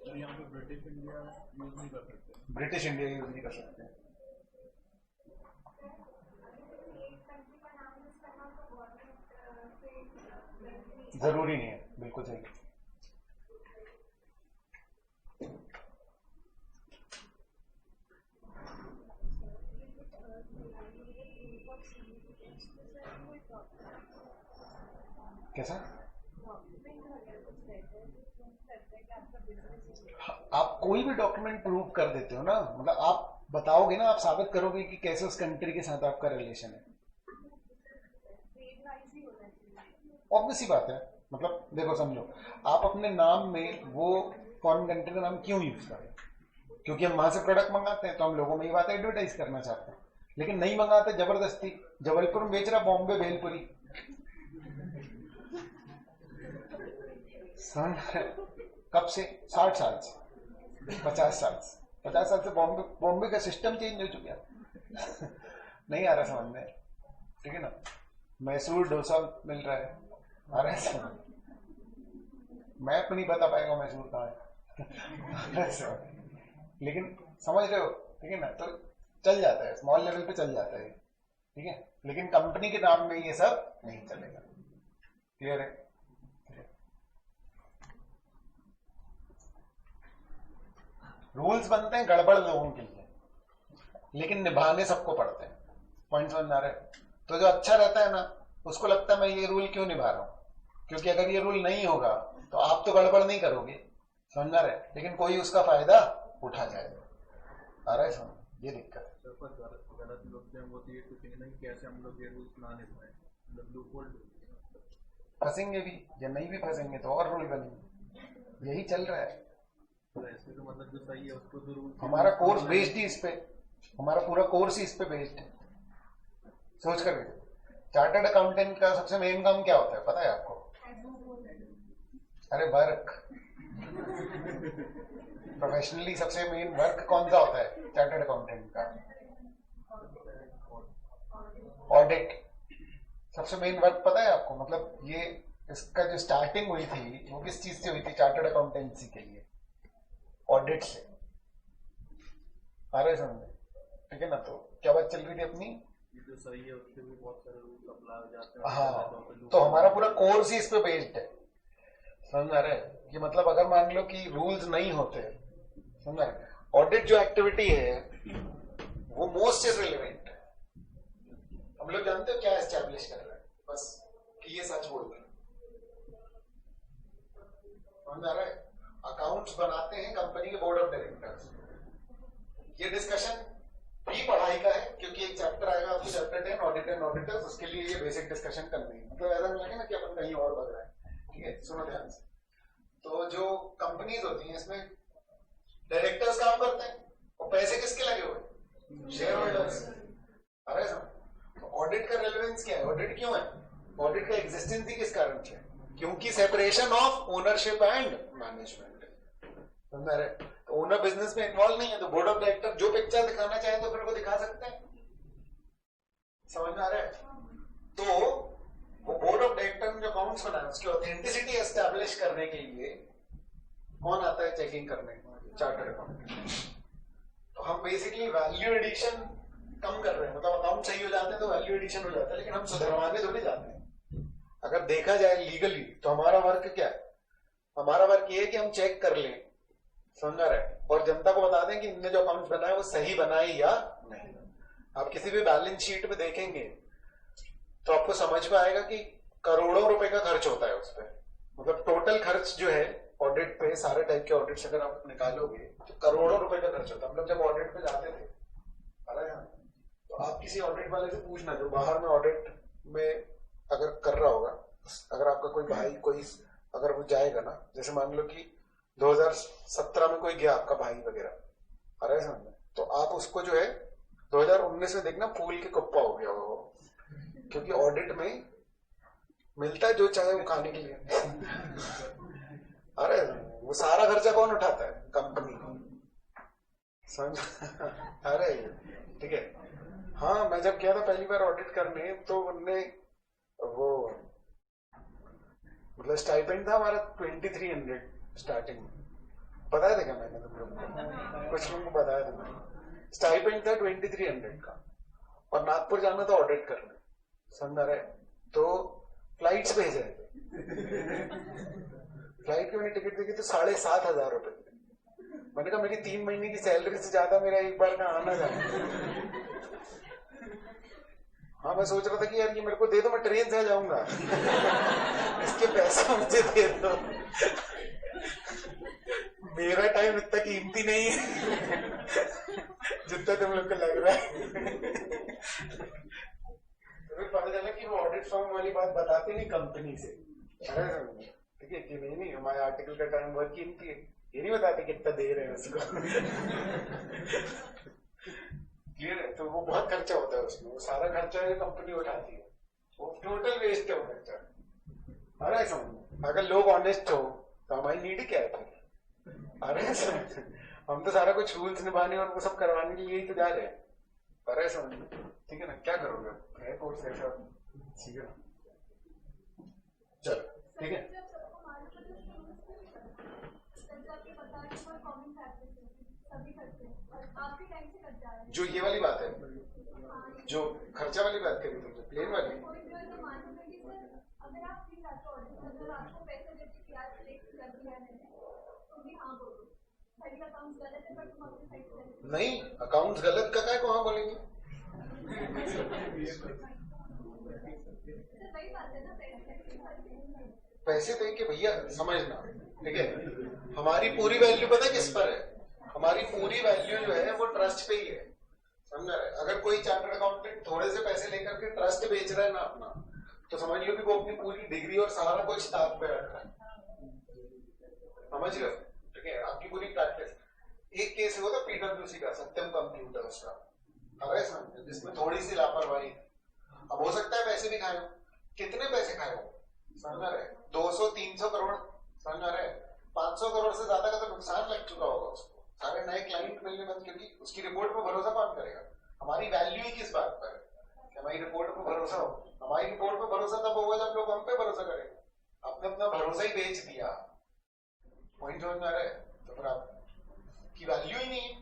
यहाँ पे ब्रिटिश इंडिया यूज नहीं कर सकते, ब्रिटिश इंडिया यूज नहीं कर सकते। जरूरी नहीं है, बिल्कुल सही। कैसा? आप कोई भी डॉक्यूमेंट प्रूव कर देते हो ना, मतलब आप बताओगे ना, आप साबित करोगे कि कैसे उस कंट्री के साथ आपका रिलेशन है। ऑब्वियस सी बात है। मतलब देखो समझो, आप अपने नाम में वो फॉरेन कंट्री का नाम क्यों यूज करें? क्योंकि हम वहां से प्रोडक्ट मंगाते हैं, तो हम लोगों में ये बात एडवर्टाइज करना चाहते हैं। लेकिन नहीं मंगाते जबरदस्ती, जबलपुर में बेच रहा, बॉम्बे भेलपुरी। कब से? 60 साल से, 50 साल से, 50 साल से बॉम्बे का सिस्टम चेंज हो चुका है। नहीं आ रहा समझ में? ठीक है ना? मैसूर डोसा मिल रहा है, आ रहा है समझ? मैप नहीं बता पाएगा मैसूर कहाँ है। लेकिन समझ रहे हो, ठीक है ना? तो चल जाता है, स्मॉल लेवल पे चल जाता है, ठीक है। लेकिन कंपनी के नाम में ये सब नहीं चलेगा, क्लियर है? रूल्स बनते हैं गड़बड़ लोगों के लिए, लेकिन निभाने सबको पड़ते हैं। पॉइंट समझ आ रहा है? तो जो अच्छा रहता है ना, उसको लगता है मैं ये रूल क्यों निभा रहा हूं, क्योंकि अगर ये रूल नहीं होगा तो आप तो गड़बड़ नहीं करोगे, समझ रहे? लेकिन कोई उसका फायदा उठा जाएगा। आ रहा है समझ? ये दिक्कत है। गलत लोग होती है, कुछ नहीं, कैसे हम लोग ये रूल्स ना निभाएं, फंसेंगे भी या नहीं भी फंसेंगे तो और रूल बनेंगे, यही चल रहा है। तो ऐसे तो मतलब जो सही है उसको तो रूल, हमारा कोर्स बेस्ड ही इस पे, हमारा पूरा कोर्स ही इस पे बेस्ड है। सोच कर देखो, चार्टर्ड अकाउंटेंट का सबसे मेन काम क्या होता है पता है आपको? अरे वर्क। प्रोफेशनली सबसे मेन वर्क कौन सा होता है चार्टर्ड अकाउंटेंट का? ऑडिट। सबसे मेन वर्क पता है आपको? मतलब ये इसका जो स्टार्टिंग हुई थी वो किस चीज से हुई थी चार्टर्ड अकाउंटेंसी के लिए? ऑडिट से। आ रहे समझ? ठीक है ना? तो क्या बात चल रही थी अपनी? ये जो सही है उसके भी बहुत सारे रूल्स अप्लाई हो जाते हैं। हाँ, तो हमारा पूरा कोर्स ही इस पे बेस्ड है, समझ आ रहा है? कि मतलब अगर मान लो कि रूल्स नहीं होते, समझ आ रहा है? ऑडिट जो एक्टिविटी है वो मोस्ट इररिलेवेंट है। हम लोग जानते हो क्या एस्टैब्लिश कर रहे हैं, बस कि ये सच बोल रहे हैं, समझ आ रहा है? अकाउंट्स बनाते हैं कंपनी के बोर्ड ऑफ डायरेक्टर्स। ये डिस्कशन भी पढ़ाई का है, क्योंकि एक चैप्टर आएगा आपको चैप्टर 10 ऑडिट एंड ऑडिटर्स, उसके लिए ये बेसिक डिस्कशन करनी है। मतलब ऐसा नहीं लगे ना कि अपन कहीं और बढ़ रहा है। ठीक है, सुनो ध्यान से। तो जो कंपनीज होती हैं इसमें डायरेक्टर्स काम करते हैं और पैसे किसके लगे हुए? Share holders. अरे तो ऑडिट का रेलेवेंस क्या है? ऑडिट क्यों है? ऑडिट का एग्जिस्टेंस ही किस कारण से? क्योंकि separation of ownership and management. समझ रहे? तो ओनर बिजनेस में इन्वॉल्व नहीं है, तो बोर्ड ऑफ डायरेक्टर जो पिक्चर दिखाना चाहे तो फिर वो दिखा सकते हैं। समझ में आ रहा है? तो वो बोर्ड ऑफ डायरेक्टर ने जो अकाउंट्स बनाए उसकी ऑथेंटिसिटी एस्टैब्लिश करने के लिए कौन आता है चेकिंग करने? Chartered accountant. तो हम बेसिकली वैल्यू एडिशन कम कर रहे हैं, मतलब अकाउंट सही हो जाते हैं तो वैल्यू एडिशन हो जाता है, लेकिन हम सुधरवाने थोड़ी जाते हैं। अगर देखा जाए लीगली तो हमारा वर्क क्या है? हमारा वर्क ये है कि हम चेक कर लें, समझा रहे, और जनता को बता दें कि इनने जो अकाउंट बनाए वो सही बनाए या नहीं। आप किसी भी बैलेंस शीट में देखेंगे तो आपको समझ में आएगा कि करोड़ों रुपए का खर्च होता है उस पर। मतलब टोटल खर्च जो है ऑडिट पे, सारे टाइप के ऑडिट्स अगर आप निकालोगे तो करोड़ों रुपए का खर्च होता है। हम लोग जब ऑडिट पे जाते थे, तो आप किसी ऑडिट वाले से पूछना जो बाहर में ऑडिट में अगर कर रहा होगा, अगर आपका कोई भाई कोई अगर वो जाएगा ना, जैसे मान लो कि 2017 में कोई गया आपका भाई वगैरह, अरे समझ, तो आप उसको जो है 2019 में देखना फूल के कुप्पा हो गया वो, क्योंकि ऑडिट में मिलता है जो चाहे वो खाने के लिए। अरे वो सारा खर्चा कौन उठाता है? कंपनी। समझ? अरे ठीक है। हाँ, मैं जब गया था पहली बार ऑडिट करने तो उनने वो मतलब स्टाइपेंड था हमारा 2300 स्टार्टिंग में। बताया था क्या मैंने तुम लोग को? कुछ लोगों को बताया था मैंने। स्टाइपेंड था 2300 का, और नागपुर जाना था ऑडिट करने। समझ रहे? तो फ्लाइट्स भेज रहे थे। फ्लाइट की मैंने टिकट देखी तो 7,500 रुपए। मैंने कहा मेरी 3 महीने की सैलरी से ज्यादा मेरा एक बार का आना जाना। हाँ, मैं सोच रहा था कि यार ये मेरे को दे दो, मैं ट्रेन से जाऊंगा। इसके पैसे मुझे दे दो, मेरा टाइम इतना कीमती नहीं है जितना तुम लोग को लग रहा है। तो फिर पता चला कि वो ऑडिट फर्म वाली बात बताते नहीं कंपनी से। अरे ठीक है कि नहीं हमारे आर्टिकल का टाइम बहुत कीमती है, ये नहीं बताते कितना दे रहे हैं उसको। क्लियर है? तो वो बहुत खर्चा होता है उसमें, वो सारा खर्चा है कंपनी उठाती है, वो टोटल वेस्ट है वो खर्चा। अरे समझ, अगर लोग ऑनेस्ट हो तो हमारी नीड क्या है फिर? अरे हम तो सारा कुछ रूल्स निभाने और वो सब करवाने के लिए ही तो जा रहे हैं। अरे समझ, ठीक है ना? क्या करोगे? है कोर्स ऐसा, ठीक है? चलो ठीक है। जो ये वाली बात है, जो खर्चा वाली बात करी तुमने, प्लेन वाली, नहीं अकाउंट्स गलत का क्या वहां बोलेंगे? पैसे दे के भैया समझना, ठीक है? हमारी पूरी वैल्यू पता है किस पर है? हमारी पूरी वैल्यू जो है वो ट्रस्ट पे ही है। समझ रहे? अगर कोई चार्टर्ड अकाउंटेंट थोड़े से पैसे लेकर के ट्रस्ट बेच रहा है ना अपना, तो समझ लो कि वो अपनी पूरी डिग्री और सारा कुछ ताक पे रख रहा है। समझ रहे हो? ठीक है? आपकी पूरी प्रैक्टिस। एक केस हुआ था पीडब्ल्यूसी का, सत्यम कंप्यूटर्स का, अरे समझ, जिसमें थोड़ी सी लापरवाही। अब हो सकता है पैसे भी खाए हो, कितने पैसे खाए हो? समझ रहे? 200-300 करोड़, समझ रहे? 500 करोड़ से ज्यादा का तो नुकसान लग चुका होगा उसको, सारे नए क्लाइंट मिलने बंद, क्योंकि उसकी रिपोर्ट पर भरोसा कौन करेगा? हमारी वैल्यू ही किस बात पर है? हमारी रिपोर्ट पर भरोसा हो। हमारी रिपोर्ट पर भरोसा तब होगा जब लोग हम पे भरोसा करेंगे। आपने अपना भरोसा ही बेच दिया, पॉइंट समझ में आ रहा है? तो फिर आपकी वैल्यू ही नहीं है।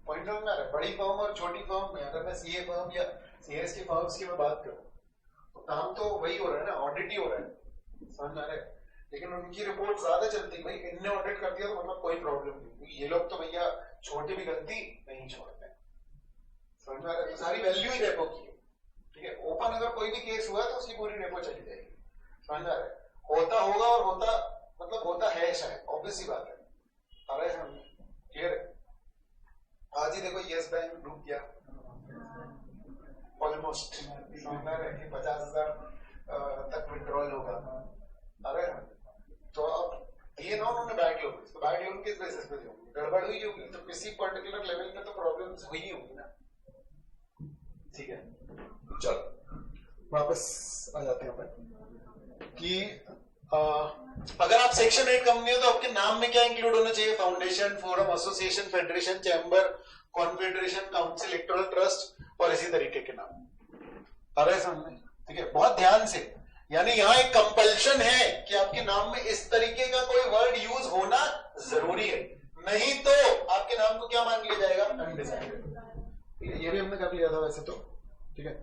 पॉइंट समझ में आ रहा है? बड़ी फर्म और छोटी फर्म में, अगर मैं सीए फर्म या सीएस की फर्म्स की मैं बात करूं तो काम तो वही हो रहा है ना, ऑडिट ही हो रहा है। समझ में आ रहा है? लेकिन उनकी रिपोर्ट ज्यादा चलती है, भाई इनने ऑडिट कर दिया तो मतलब कोई प्रॉब्लम नहीं। ये लोग तो भैया छोटी भी गलती नहीं छोड़ते। समझ में आ रहा है? तो सारी वैल्यू ही रेपो की है, ठीक है? ओपन अगर कोई भी केस हुआ तो उसकी पूरी रेपो चली जाएगी। समझ में आ रहा है? होता होगा और होता मतलब होता है शायद, ऑब्वियस सी बात है। क्लियर है? आज ही देखो यस बैंक डूब गया, ऑलमोस्ट समझ रहे हैं कि 50,000 तक विड्रॉल होगा। अरे तो अब दिए ना उन्होंने बैंक लोन, तो बैंक लोन किस बेसिस पे दिए, गड़बड़ हुई होगी तो किसी पर्टिकुलर लेवल पे तो प्रॉब्लम्स हुई होंगी ना। ठीक है, चलो वापस आ जाते हैं अपन कि अगर आप सेक्शन 8 कंपनी हो तो आपके नाम में क्या इंक्लूड होना चाहिए, foundation, forum, association, federation, chamber, confederation, council, electoral trust और इसी तरीके के नाम। आ रहे समझ में? ठीक है, बहुत ध्यान से, यानी यहां एक कंपल्शन है कि आपके नाम में इस तरीके का कोई वर्ड यूज होना जरूरी है, नहीं तो आपके नाम को क्या मान लिया जाएगा, अनडिसाइडेड। ये भी हमने कर लिया था वैसे तो। ठीक है,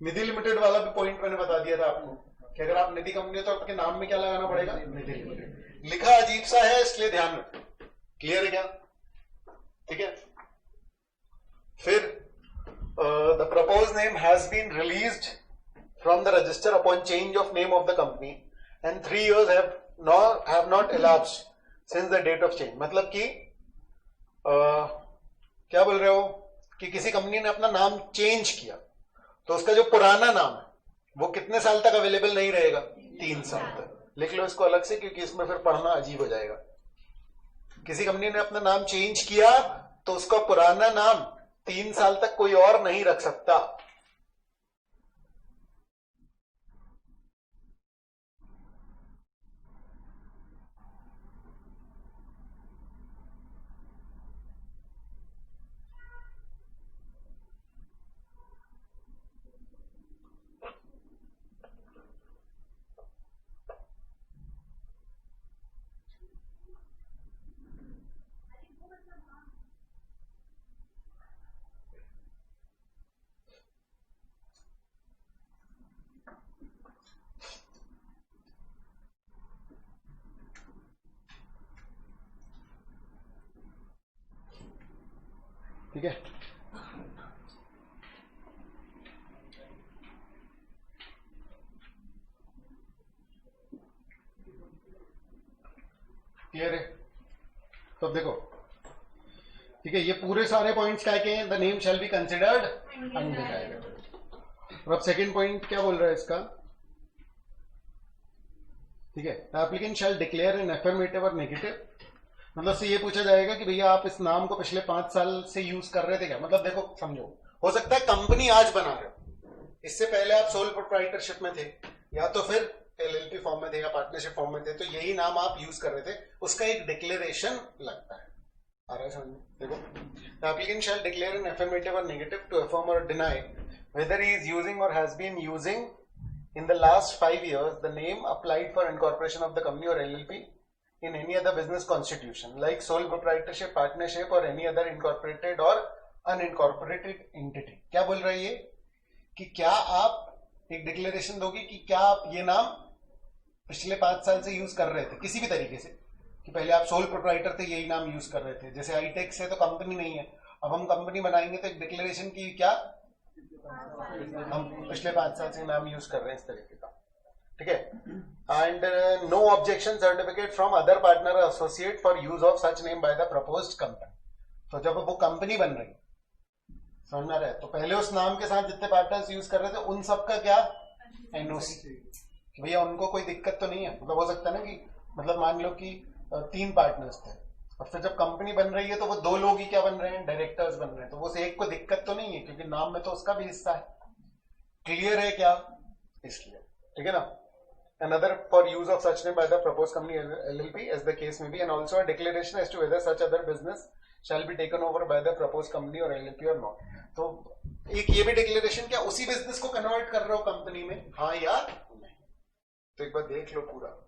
निधि लिमिटेड वाला भी पॉइंट मैंने बता दिया था आपको कि अगर आप निधि कंपनी हो तो आपके नाम में क्या लगाना पड़ेगा, निधि लिमिटेड। लिखा अजीब सा है इसलिए ध्यान रखें। क्लियर है क्या? ठीक है, फिर the propose name has been released from the register upon change of name of the company and 3 years have not elapsed since the date of change। मतलब कि क्या बोल रहे हो कि किसी कंपनी ने अपना नाम चेंज किया तो उसका जो पुराना नाम है वो कितने साल तक अवेलेबल नहीं रहेगा, 3 साल तक। लिख लो इसको अलग से क्योंकि इसमें फिर पढ़ना अजीब हो जाएगा। किसी कंपनी ने अपना नाम चेंज किया तो उसका पुराना नाम 3 साल तक कोई और नहीं रख सकता। ठीक है, क्लियर है? तो देखो, ठीक है, ये पूरे सारे पॉइंट्स क्या के हैं, the name shall be considered undecided. और अब सेकेंड पॉइंट क्या बोल रहा है इसका, ठीक है, the applicant shall declare an affirmative or negative. मतलब से ये पूछा जाएगा कि भैया आप इस नाम को पिछले 5 साल से यूज कर रहे थे क्या। मतलब देखो समझो, हो सकता है कंपनी आज बना रहे हो, इससे पहले आप सोल प्रोप्राइटरशिप में थे या तो फिर एलएलपी फॉर्म में थे या पार्टनरशिप फॉर्म में थे, तो यही नाम आप यूज कर रहे थे, उसका एक डिक्लेरेशन लगता है। आ रहा है समझ? देखो, the applicant shall declare an affirmative or negative to affirm or deny whether he is using or has been using in the last 5 years the name applied for incorporation of the company or LLP in any other business constitution like sole proprietorship, partnership or any other incorporated or unincorporated entity। क्या बोल रही है कि क्या आप एक declaration दोगे कि क्या आप ये नाम पिछले 5 साल से यूज कर रहे थे किसी भी तरीके से, कि पहले आप सोल प्रोप्राइटर थे यही नाम यूज कर रहे थे। जैसे आईटेक्स है तो कंपनी नहीं है, अब हम कंपनी बनाएंगे तो एक डिक्लेरेशन की क्या हम पिछले 5 साल से नाम यूज कर रहे हैं इस तरीके का। ठीक है, and no objection certificate from other partner associate for use of such name by the proposed company. तो जब वो कंपनी बन रही, समझना रहे, तो पहले उस नाम के साथ जितने पार्टनर्स यूज कर रहे थे उन सबका क्या एनओसी, कि भैया उनको कोई दिक्कत तो नहीं है। मतलब हो सकता है ना कि मतलब मान लो कि 3 पार्टनर्स थे और फिर जब कंपनी बन रही है तो वो 2 लोग ही क्या बन रहे हैं, डायरेक्टर्स बन रहे हैं, तो वो से एक को दिक्कत तो नहीं है क्योंकि नाम में तो उसका भी हिस्सा है। क्लियर है क्या? इसलिए ठीक है ना। Another for use of such name by the proposed company LLP as the case may be, and also a declaration as to whether such other business shall be taken over by the proposed company or LLP or not। तो एक ये भी declaration, क्या उसी business को convert कर रहे हो कंपनी में, हाँ या नहीं। तो एक बार देख लो पूरा।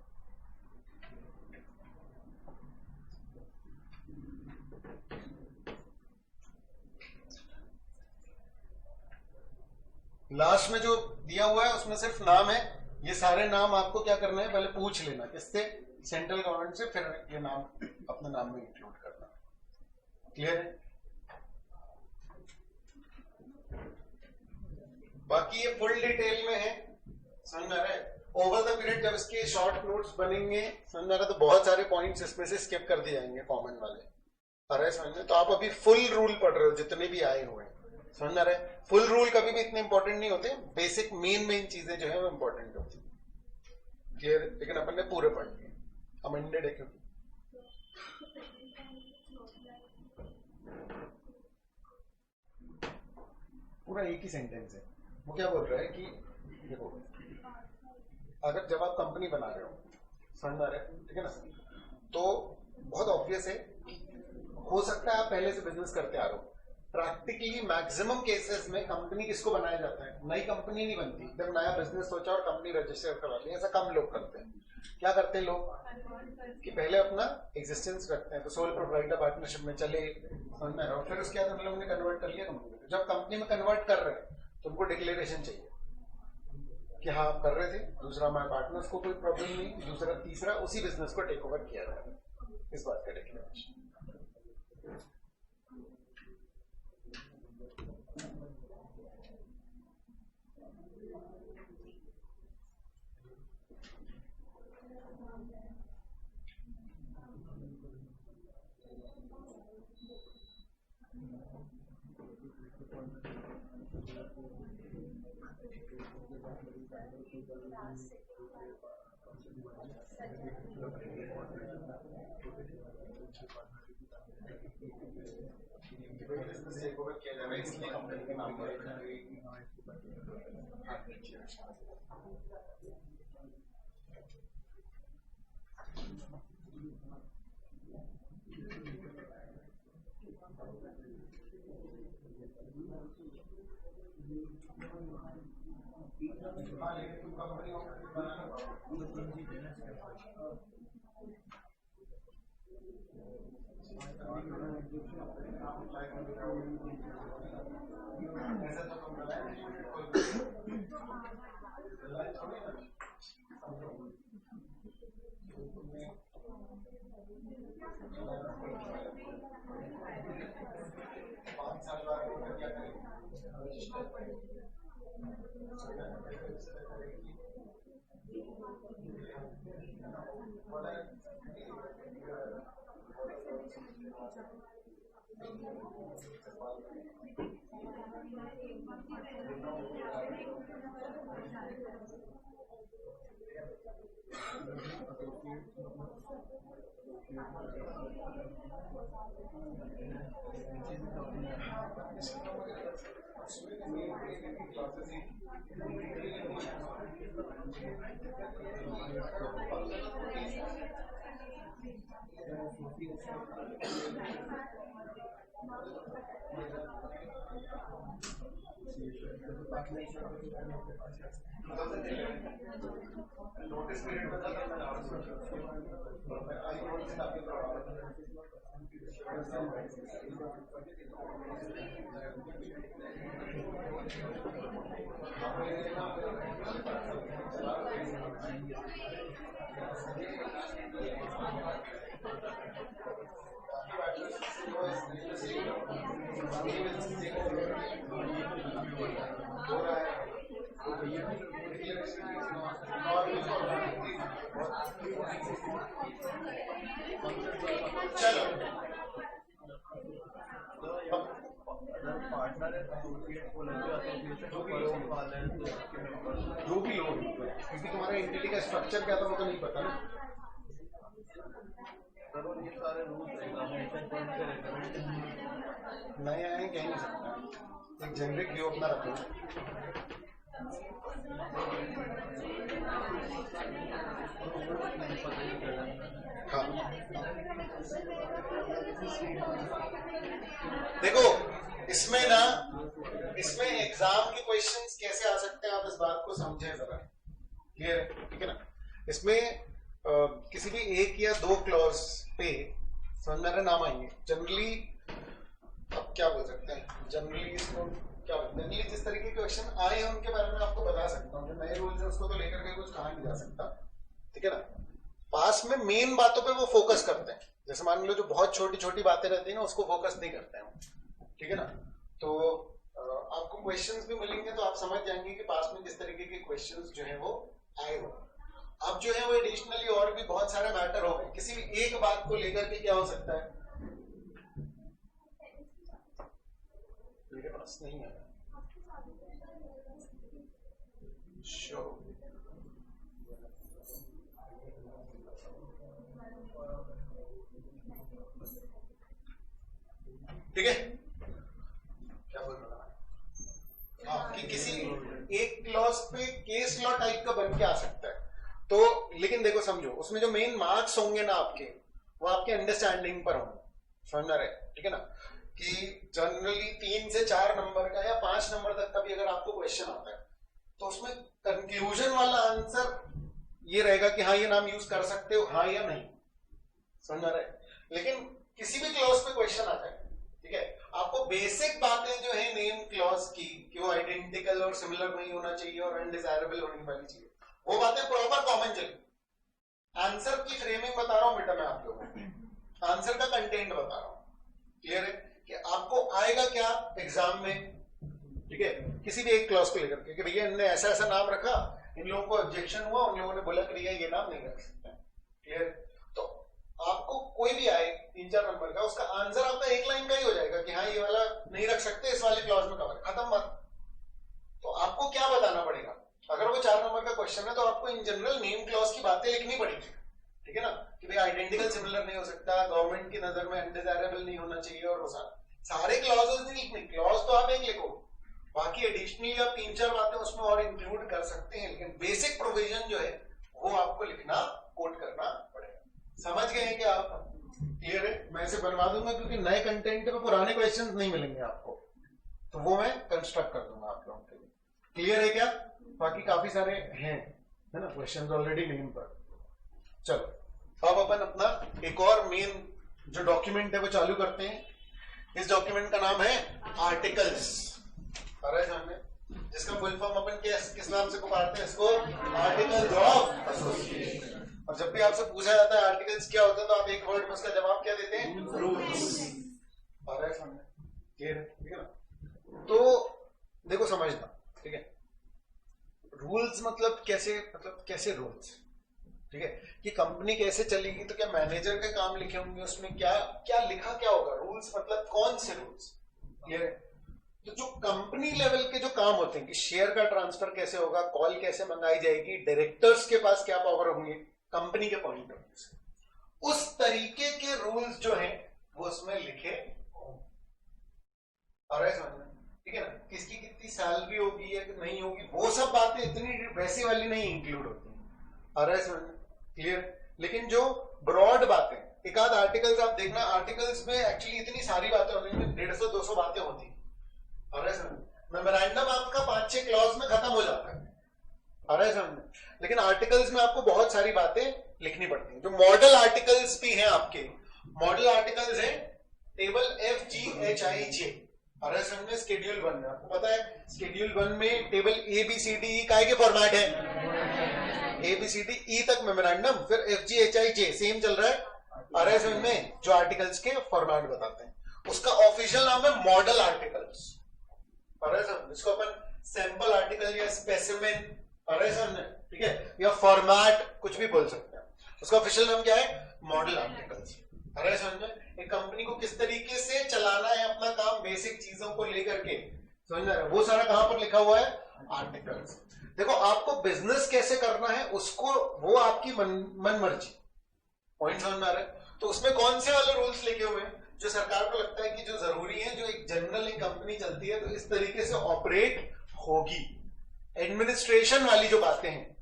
लास्ट में जो दिया हुआ है उसमें सिर्फ नाम है, ये सारे नाम आपको क्या करना है, पहले पूछ लेना किससे, सेंट्रल गवर्नमेंट से, फिर ये नाम अपने नाम में इंक्लूड करना। क्लियर है? बाकी ये फुल डिटेल में है, समझ आ रहा है। ओवर द पीरियड जब इसके शॉर्ट नोट्स बनेंगे, समझ आ रहा है, तो बहुत सारे पॉइंट्स इसमें से स्किप कर दिए जाएंगे कॉमन वाले। अरे समझ में, तो आप अभी फुल रूल पढ़ रहे हो जितने भी आए हुए, समझ में आ रहा है? फुल रूल कभी भी इतने इंपॉर्टेंट नहीं होते, बेसिक मेन चीजें जो है वो इंपॉर्टेंट होती है। क्लियर? लेकिन अपन ने पूरे पढ़ लिए, अमेंडेड है क्योंकि पूरा एक ही सेंटेंस है। वो क्या बोल रहा है कि देखो, अगर जब आप कंपनी बना रहे हो, समझ में आ रहा है, ठीक है ना, तो बहुत ऑब्वियस है, हो सकता है आप पहले से बिजनेस करते आ रहे हो। प्रैक्टिकली मैक्सिमम केसेस में कंपनी किसको बनाया जाता है? नई कंपनी नहीं बनती, जब नया बिजनेस सोचा और कंपनी रजिस्टर करवा ली, ऐसा कम लोग करते हैं। क्या करते हैं लोग कि पहले अपना एग्जिस्टेंस रखते हैं, तो सोल प्रोप्राइटर पार्टनरशिप में चले, समझ में आ रहा है, फिर उसके बाद उन लोगों ने कन्वर्ट कर लिया कंपनी में। जब कंपनी में कन्वर्ट कर रहे हैं तो उनको डिक्लेरेशन चाहिए कि हाँ आप कर रहे थे, दूसरा हमारे पार्टनर्स को कोई प्रॉब्लम नहीं, दूसरा तीसरा उसी बिजनेस को टेक ओवर किया जा रहा है, इस बात का डिक्लेरेशन। किया जा रहा है, इसलिए कंपनी के नाम पर जो भी हो, क्योंकि तुम्हारा एंटिटी का स्ट्रक्चर क्या था वो तो नहीं पता ना। नए आए कह नहीं सकता, एक जेनरिक व्यू अपना रखो। हाँ देखो, इसमें ना, इसमें एग्जाम के क्वेश्चंस कैसे आ सकते हैं आप इस बात को समझें जरा। क्लियर है? ठीक है ना? इसमें किसी भी एक या दो क्लॉज पे समझ में नाम आएंगे। जनरली अब क्या बोल सकते हैं, जनरली इसको क्या बोलते हैं, जनरली जिस तरीके के क्वेश्चन आए हैं उनके बारे में आपको बता सकता हूँ। जो नए रूल्स है उसको तो लेकर के कुछ कहा नहीं जा सकता, ठीक है ना। पास में मेन बातों पे वो फोकस करते हैं, जैसे मान लो जो बहुत छोटी छोटी बातें रहती है ना उसको फोकस नहीं करते हैं, ठीक है ना। तो आपको क्वेश्चंस भी मिलेंगे तो आप समझ जाएंगे कि पास में किस तरीके के क्वेश्चंस जो है वो आए हो। अब जो है वो एडिशनली और भी बहुत सारे मैटर हो गए, किसी भी एक बात को लेकर के क्या हो सकता है, ठीक है ना? बस नहीं आया। श्योर ठीक है, क्या बोल रहा है? हाँ, कि किसी एक क्लॉज पे केस लॉ टाइप का बन के आ सकता है। तो लेकिन देखो समझो, उसमें जो मेन मार्क्स होंगे ना आपके, वो आपके अंडरस्टैंडिंग पर होंगे। समझना रहे, ठीक है ना, कि जनरली 3 से 4 नंबर का या 5 नंबर तक का भी अगर आपको क्वेश्चन आता है तो उसमें कंक्लूजन वाला आंसर ये रहेगा कि हाँ ये नाम यूज कर सकते हो, हाँ या नहीं। समझना रहे, लेकिन किसी भी क्लॉज पे क्वेश्चन आता है, ठीक है, आपको बेसिक बातें जो है नेम क्लॉज की, कि वो आइडेंटिकल और सिमिलर नहीं होना चाहिए और अनडिजायरेबल होने वाली चाहिए, वो बातें प्रॉपर कॉमन चली। आंसर की फ्रेमिंग बता रहा हूं बेटा मैं आप लोगों को, आंसर का कंटेंट बता रहा हूं। क्लियर है कि आपको आएगा क्या एग्जाम में, ठीक है, किसी भी एक क्लॉज को लेकर के कि भैया इनने ऐसा ऐसा नाम रखा, इन लोगों को ऑब्जेक्शन हुआ, उन लोगों ने बोला कि भैया ये नाम नहीं रख सकते। क्लियर, तो आपको कोई भी आए 3-4 नंबर का, उसका आंसर आपका एक लाइन का ही हो जाएगा कि हाँ ये वाला नहीं रख सकते, इस वाले क्लॉज में कवर, खत्म बात। तो आपको क्या बताना पड़ेगा, अगर वो 4 नंबर का क्वेश्चन है तो आपको इन जनरल नेम क्लॉज की बातें लिखनी पड़ेगी, ठीक है ना, कि भाई आइडेंटिकल सिमिलर नहीं हो सकता, गवर्नमेंट की नजर में अनडिजायरेबल नहीं होना चाहिए, और वो सारे क्लॉजेस नहीं लिखने, क्लॉज तो आप एक लिखो, बाकी एडिशनली आप 3-4 बातें उसमें और इंक्लूड कर सकते हैं, लेकिन बेसिक प्रोविजन जो है वो आपको लिखना, कोट करना पड़ेगा। समझ गए हैं क्या आप? क्लियर है? मैं इसे बनवा दूंगा क्योंकि नए कंटेंट पे पुराने क्वेश्चंस नहीं मिलेंगे आपको, तो वो मैं कंस्ट्रक्ट कर दूंगा आप लोगों के लिए। क्लियर है क्या? बाकी काफी सारे हैं, है ना, क्वेश्चंस ऑलरेडी नेम पर। चलो अब अपन अपना एक और मेन जो डॉक्यूमेंट है वो चालू करते हैं। इस डॉक्यूमेंट का नाम है आर्टिकल्स, सामने, जिसका फुल फॉर्म अपन किस नाम से पुकारते हैं इसको, आर्टिकल्स ऑफ एसोसिएशन। और जब भी आपसे पूछा जाता है आर्टिकल्स क्या होता है तो आप एक वर्ड में उसका जवाब क्या देते हैं, रूल्स। सामने, क्लियर है? ठीक है ना। तो देखो समझना, ठीक है, रूल्स मतलब कैसे रूल्स, ठीक है, कि कंपनी कैसे चलेगी, तो क्या मैनेजर के काम लिखे होंगे उसमें, क्या क्या लिखा क्या होगा, रूल्स मतलब कौन से रूल्स। क्लियर है? तो जो कंपनी लेवल के जो काम होते हैं कि शेयर का ट्रांसफर कैसे होगा, कॉल कैसे मंगाई जाएगी, डायरेक्टर्स के पास क्या पावर होंगे कंपनी के पॉइंट ऑफ व्यू से, उस तरीके के रूल्स जो हैं वो उसमें लिखे होंगे। ठीक है ना, किसकी कितनी सैलरी होगी या नहीं होगी, वो सब बातें इतनी वैसी वाली नहीं इंक्लूड होती। क्लियर? लेकिन जो ब्रॉड बातें, एक आध आर्टिकल्स आप देखना, आर्टिकल्स में एक्चुअली इतनी सारी बातें होती हैं, 150-200 बातें होती है। मेमोरेंडम आपका 5-6 क्लॉज में खत्म हो जाता है, लेकिन आर्टिकल्स में आपको बहुत सारी बातें लिखनी पड़ती हैं। जो मॉडल आर्टिकल्स भी हैं आपके, मॉडल आर्टिकल्स हैं टेबल FGHIJ, में स्केड्यूल 1 में आपको पता है, स्केड्यूल 1 में टेबल ABCDE काय के फॉर्मेट है, ABCDE तक मेमोरेंडम, फिर FGHIJ सेम चल रहा है, में जो आर्टिकल्स के फॉर्मेट बताते हैं, उसका ऑफिशियल नाम है मॉडल आर्टिकल्स। इसको अपन सैंपल आर्टिकल या स्पेसिमेन, ठीक है, या फॉर्मेट कुछ भी बोल सकते हैं, उसका ऑफिशियल नाम क्या है, मॉडल आर्टिकल्स। एक कंपनी को किस तरीके से चलाना है अपना काम, बेसिक चीजों को लेकर के, समझ रहे हैं, वो सारा कहां पर लिखा हुआ है, आर्टिकल्स। देखो आपको बिजनेस कैसे करना है उसको, वो आपकी मन मर्जी, पॉइंट समझ में आ रहा है। तो उसमें कौन से वाले रूल्स लिखे हुए हैं जो सरकार को लगता है कि जो जरूरी है, जो एक जनरल एक कंपनी चलती है तो इस तरीके से ऑपरेट होगी, एडमिनिस्ट्रेशन वाली जो बातें हैं,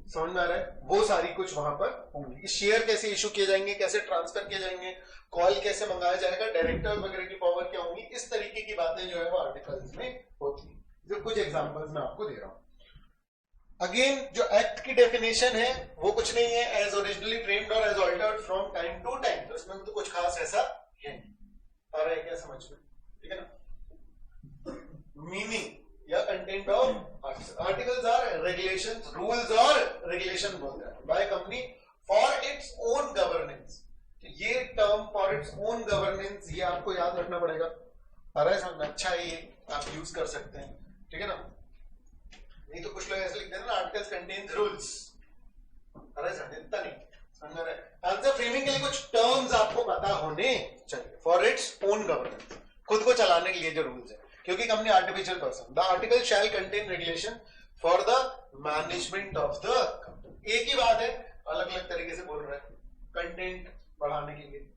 समझ में आ रहा है, वो सारी कुछ वहां पर होंगी। शेयर कैसे इशू किए जाएंगे, कैसे ट्रांसफर किए जाएंगे, कॉल कैसे मंगाया जाएगा, डायरेक्टर वगैरह की पावर क्या होंगी, इस तरीके की बातें जो है वो आर्टिकल्स में होती है। जो कुछ एग्जांपल्स मैं आपको दे रहा हूं। अगेन जो एक्ट की डेफिनेशन है वो कुछ नहीं है, as originally framed or as altered from time to time, तो इसमें तो कुछ खास ऐसा है, आ रहा है क्या समझ में, ठीक है ना। मीनिंग या content of articles or regulations, rules और रेगुलेशन बोलते हैं by company for its own governance. ये term for its own governance ये आपको याद रखना पड़ेगा, आ रहा है समझ में, अच्छा है, ये आप यूज कर सकते हैं, ठीक है ना। नहीं तो कुछ लोग ऐसे लिखते हैं ना, आर्टिकल्स कंटेन्स रूल्स, अरे इतना नहीं समझ रहे। आंसर फ्रेमिंग के लिए कुछ टर्म्स आपको पता होने चाहिए, फॉर इट्स ओन गवर्नेंस, खुद को चलाने के लिए जो रूल्स है। क्योंकि company artificial person. The article shall contain regulation for the management of the company. एक ही बात है, अलग अलग तरीके से बोल रहे हैं, कंटेंट बढ़ाने के लिए।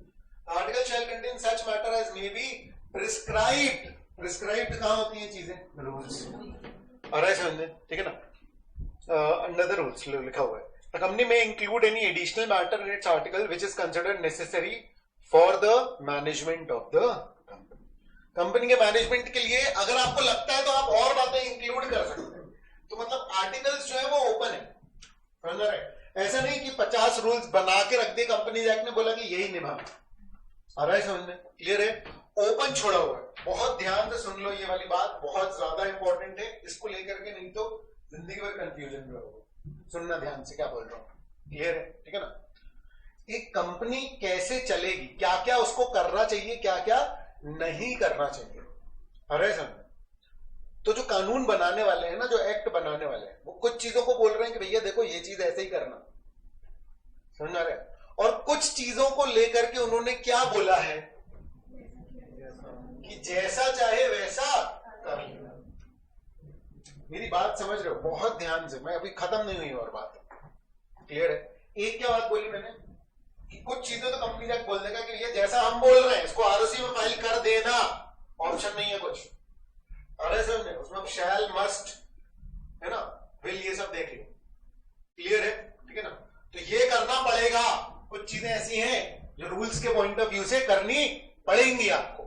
Article shall contain such matter as may be prescribed. Prescribed कहां होती हैं चीजें? रूल्स। और ऐसे समझे, ठीक है ना? अंडर द रूल्स लिखा हुआ है। The company may include any additional matter in its article which is considered necessary for the management of the company. Company के मैनेजमेंट के लिए अगर आपको लगता है तो आप और बातें इंक्लूड कर सकते हैं। तो मतलब आर्टिकल्स जो है वो ओपन है, समझ रहे? ऐसा नहीं कि 50 रूल्स बना के रख दिए, कंपनीज एक्ट ने बोला कि यही निभा। आ रहा है समझ में? क्लियर है? ओपन छोड़ा हुआ है। बहुत ध्यान से सुन लो, ये वाली बात बहुत ज्यादा इंपॉर्टेंट है, इसको लेकर के नहीं तो जिंदगी भर कंफ्यूजन में रहोगे। सुनना ध्यान से क्या बोल रहा हूं, क्लियर है? ठीक है ना? एक कंपनी कैसे चलेगी, क्या क्या उसको करना चाहिए, क्या क्या नहीं करना चाहिए। अरे समझ, तो जो कानून बनाने वाले हैं ना, जो एक्ट बनाने वाले हैं, वो कुछ चीजों को बोल रहे हैं कि भैया देखो ये चीज ऐसे ही करना, समझ आ रहा है? और कुछ चीजों को लेकर के उन्होंने क्या बोला है कि जैसा चाहे वैसा कर लेना। मेरी बात समझ रहे हो? बहुत ध्यान से, मैं अभी खत्म नहीं हुई और बात, क्लियर है? एक क्या बात बोली मैंने कि कुछ चीजें तो कंपनी जाके बोल देगा कि ये जैसा हम बोल रहे हैं इसको आरओसी में फाइल कर देना, ऑप्शन नहीं है कुछ। अरे समझे? उसमें शैल, मस्ट, है ना, विल, ये सब देख लो, क्लियर है? ठीक है ना? तो ये करना पड़ेगा। कुछ चीजें ऐसी हैं जो रूल्स के पॉइंट ऑफ व्यू से करनी पड़ेंगी आपको,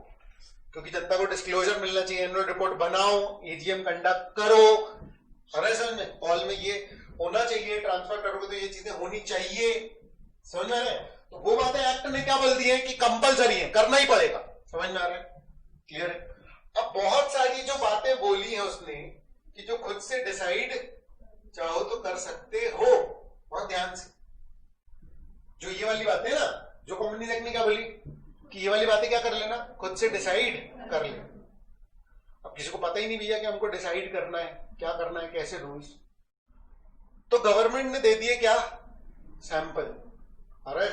क्योंकि जनता को डिस्क्लोजर मिलना चाहिए। एनुअल रिपोर्ट बनाओ, एजीएम कंडक्ट करो, अरे समझ में? हॉल में ये होना चाहिए, ट्रांसफर करोगे तो ये चीजें होनी चाहिए, समझ में आ रहा है? तो वो बातें एक्ट ने क्या बोल दी है कि कंपलसरी है, करना ही पड़ेगा, समझ में आ रहा है? क्लियर है? अब बहुत सारी जो बातें बोली है उसने कि जो खुद से डिसाइड चाहो तो कर सकते हो, बहुत ध्यान से। जो ये वाली बात है ना, जो कंपनी एक्ट ने क्या बोली कि ये वाली बातें क्या कर लेना, खुद से डिसाइड कर लेना। अब किसी को पता ही नहीं भैया कि हमको डिसाइड करना है, क्या करना है, कैसे रूल्स, तो गवर्नमेंट ने दे दिए क्या, सैंपल। अरे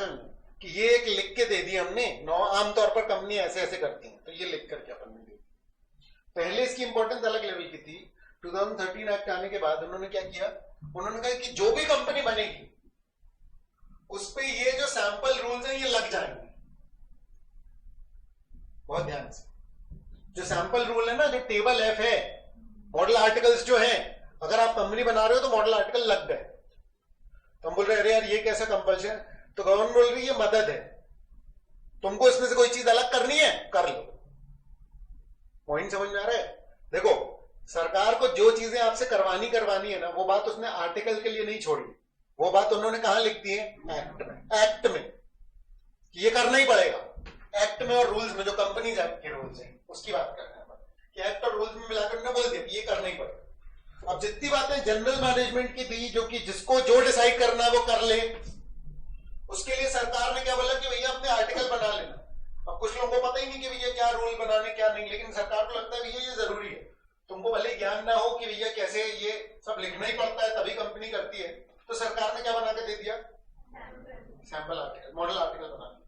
कि ये एक लिख के दे दिया हमने, आमतौर पर कंपनी ऐसे ऐसे करती है, तो ये लिख करके अपन ने दे। पहले इसकी इंपॉर्टेंस अलग लेवल की थी। 2013 एक्ट आने के बाद उन्होंने क्या किया, उन्होंने कहा कि जो भी कंपनी बनेगी उस पे ये जो सैंपल रूल्स हैं ये लग जाएंगे। बहुत ध्यान से, जो सैंपल रूल है ना, जो टेबल एफ है, मॉडल आर्टिकल्स जो है, अगर आप कंपनी बना रहे हो तो मॉडल आर्टिकल लग गए। तो हम बोल रहे हैं अरे यार ये कैसा कंपल्शन, तो गवर्नमेंट बोल रही है ये मदद है, तुमको इसमें से कोई चीज अलग करनी है कर लो। पॉइंट समझ में आ रहा है? देखो, सरकार को जो चीजें आपसे करवानी है ना, वो बात उसने आर्टिकल के लिए नहीं छोड़ी, वो बात उन्होंने कहां लिख दी है, एक्ट में। एक्ट में कि ये करना ही पड़ेगा, एक्ट में और रूल्स में, जो कंपनीज एक्ट के रूल्स हैं उसकी बात कर रहे हैं कि एक्ट और रूल्स में मिलाकर उन्होंने बोल दिया कि ये करना ही पड़ेगा। अब जितनी बातें जनरल मैनेजमेंट की दी, जो कि जिसको जो डिसाइड करना है वो कर ले, उसके लिए सरकार ने क्या बोला कि भैया अपने आर्टिकल बना लेना। अब कुछ लोगों को पता ही नहीं कि भैया क्या रूल बनाने क्या नहीं, लेकिन सरकार को लगता है भैया ये जरूरी है। तुमको भले ज्ञान ना हो कि भैया कैसे ये सब लिखना ही पड़ता है तभी कंपनी करती है, तो सरकार ने क्या बना के दे दिया, सैंपल आर्टिकल, मॉडल आर्टिकल बना दिया।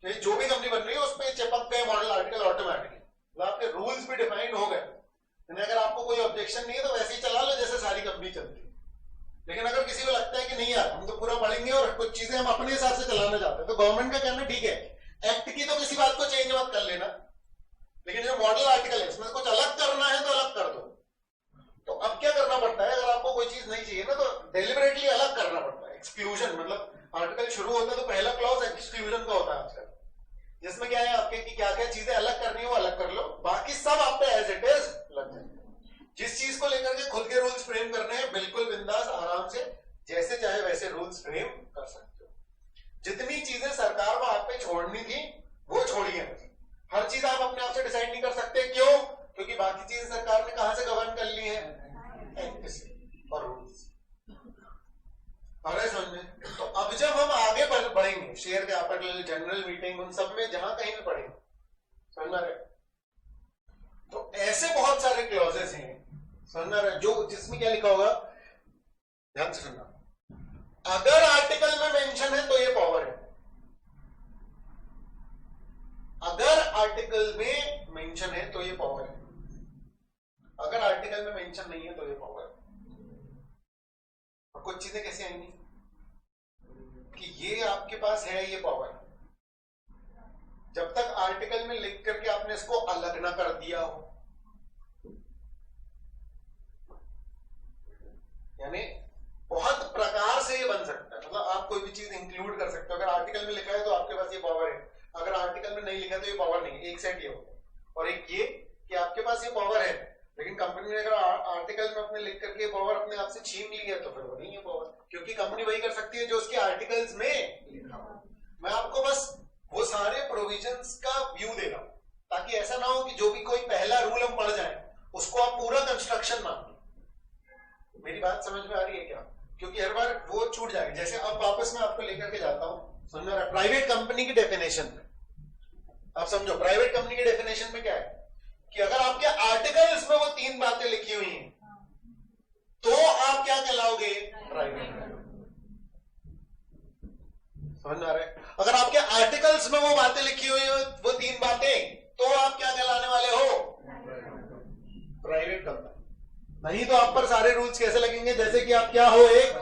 तो जो भी कंपनी बन रही है उस पर चिपक गए मॉडल आर्टिकल ऑटोमेटिकली, मतलब आपके रूल्स भी डिफाइन हो गए। अगर आपको कोई ऑब्जेक्शन नहीं है तो वैसे ही चला लो जैसे सारी कंपनी चलती है। लेकिन अगर किसी को लगता है कि नहीं यार हम तो पूरा पढ़ेंगे और कुछ चीजें हम अपने हिसाब से चलाना चाहते हैं, तो गवर्नमेंट का कहना ठीक है, एक्ट की तो किसी बात को चेंज मत कर लेना, लेकिन जो मॉडल आर्टिकल है उसमें कुछ अलग करना है तो अलग कर दो। तो अब क्या करना पड़ता है, अगर आपको कोई चीज नहीं चाहिए ना तो डेलिबरेटली अलग करना पड़ता है। एक्सक्लूजन, मतलब आर्टिकल शुरू होता है तो पहला क्लॉज एक्सक्लूजन का होता है आजकल, जिसमें क्या है आपके कि क्या क्या चीजें अलग करनी है वो अलग कर लो, बाकी सब आप पे एज इट इज लग जाएंगे। जिस चीज को लेकर के खुद के रूल्स फ्रेम करने हैं, बिल्कुल बिंदास आराम से जैसे चाहे वैसे रूल्स फ्रेम कर सकते हो। जितनी चीजें सरकार को आप पे छोड़नी थी वो छोड़िए। हर चीज आप अपने आप से डिसाइड नहीं कर सकते, क्यों? क्योंकि बाकी चीजें सरकार ने कहां से गवर्न कर ली है, एक्ट से और रूल्स। अरे समझ में? तो अब जब हम आगे बढ़ेंगे, शेयर कैपिटल, जनरल मीटिंग, उन सब में जहां कहीं भी पढ़ेंगे, समझ में आ रहा है? तो ऐसे बहुत सारे क्लॉजेस हैं, समझ में आ रहा है, जो जिसमें क्या लिखा होगा, ध्यान से सुनना, अगर आर्टिकल में मेंशन है तो ये पावर है। अगर आर्टिकल में मेंशन है तो ये पावर है। अगर आर्टिकल में मेंशन नहीं है तो ये पावर। और कुछ चीजें कैसे आएंगी कि ये आपके पास है ये पावर, जब तक आर्टिकल में लिख करके आपने इसको अलग ना कर दिया हो, यानी बहुत प्रकार से ये बन सकता है। मतलब आप कोई भी चीज इंक्लूड कर सकते हो। अगर आर्टिकल में लिखा है तो आपके पास ये पावर है, अगर आर्टिकल में नहीं लिखा तो ये पावर नहीं है। एक सेट ये हो, और एक ये कि आपके पास ये पावर है लेकिन कंपनी ने अगर आर्टिकल में अपने लिख करके पावर अपने आप से छीन ली है तो फिर वो नहीं है पावर, क्योंकि कंपनी वही कर सकती है जो उसके आर्टिकल्स में लिखा हो। मैं आपको बस वो सारे प्रोविजंस का व्यू दे रहा हूं ताकि ऐसा ना हो कि जो भी कोई पहला रूल हम पढ़ जाए उसको आप पूरा कंस्ट्रक्शन मान लो। मेरी बात समझ में आ रही है क्या? क्योंकि हर बार वो छूट जाएगी। जैसे अब वापस मैं आपको लेकर के जाता हूं, समझ में आ रहा है? प्राइवेट कंपनी की डेफिनेशन में आप समझो, प्राइवेट कंपनी की डेफिनेशन में क्या है कि अगर आपके आर्टिकल्स में वो 3 बातें लिखी हुई हैं तो आप क्या कहलाओगे? प्राइवेट। समझ में आ रहा है? अगर आपके आर्टिकल्स में वो बातें लिखी हुई हो, वो 3 बातें, तो आप क्या कहलाने वाले हो? Private company. नहीं तो आप पर सारे रूल्स कैसे लगेंगे? जैसे कि आप क्या हो? एक।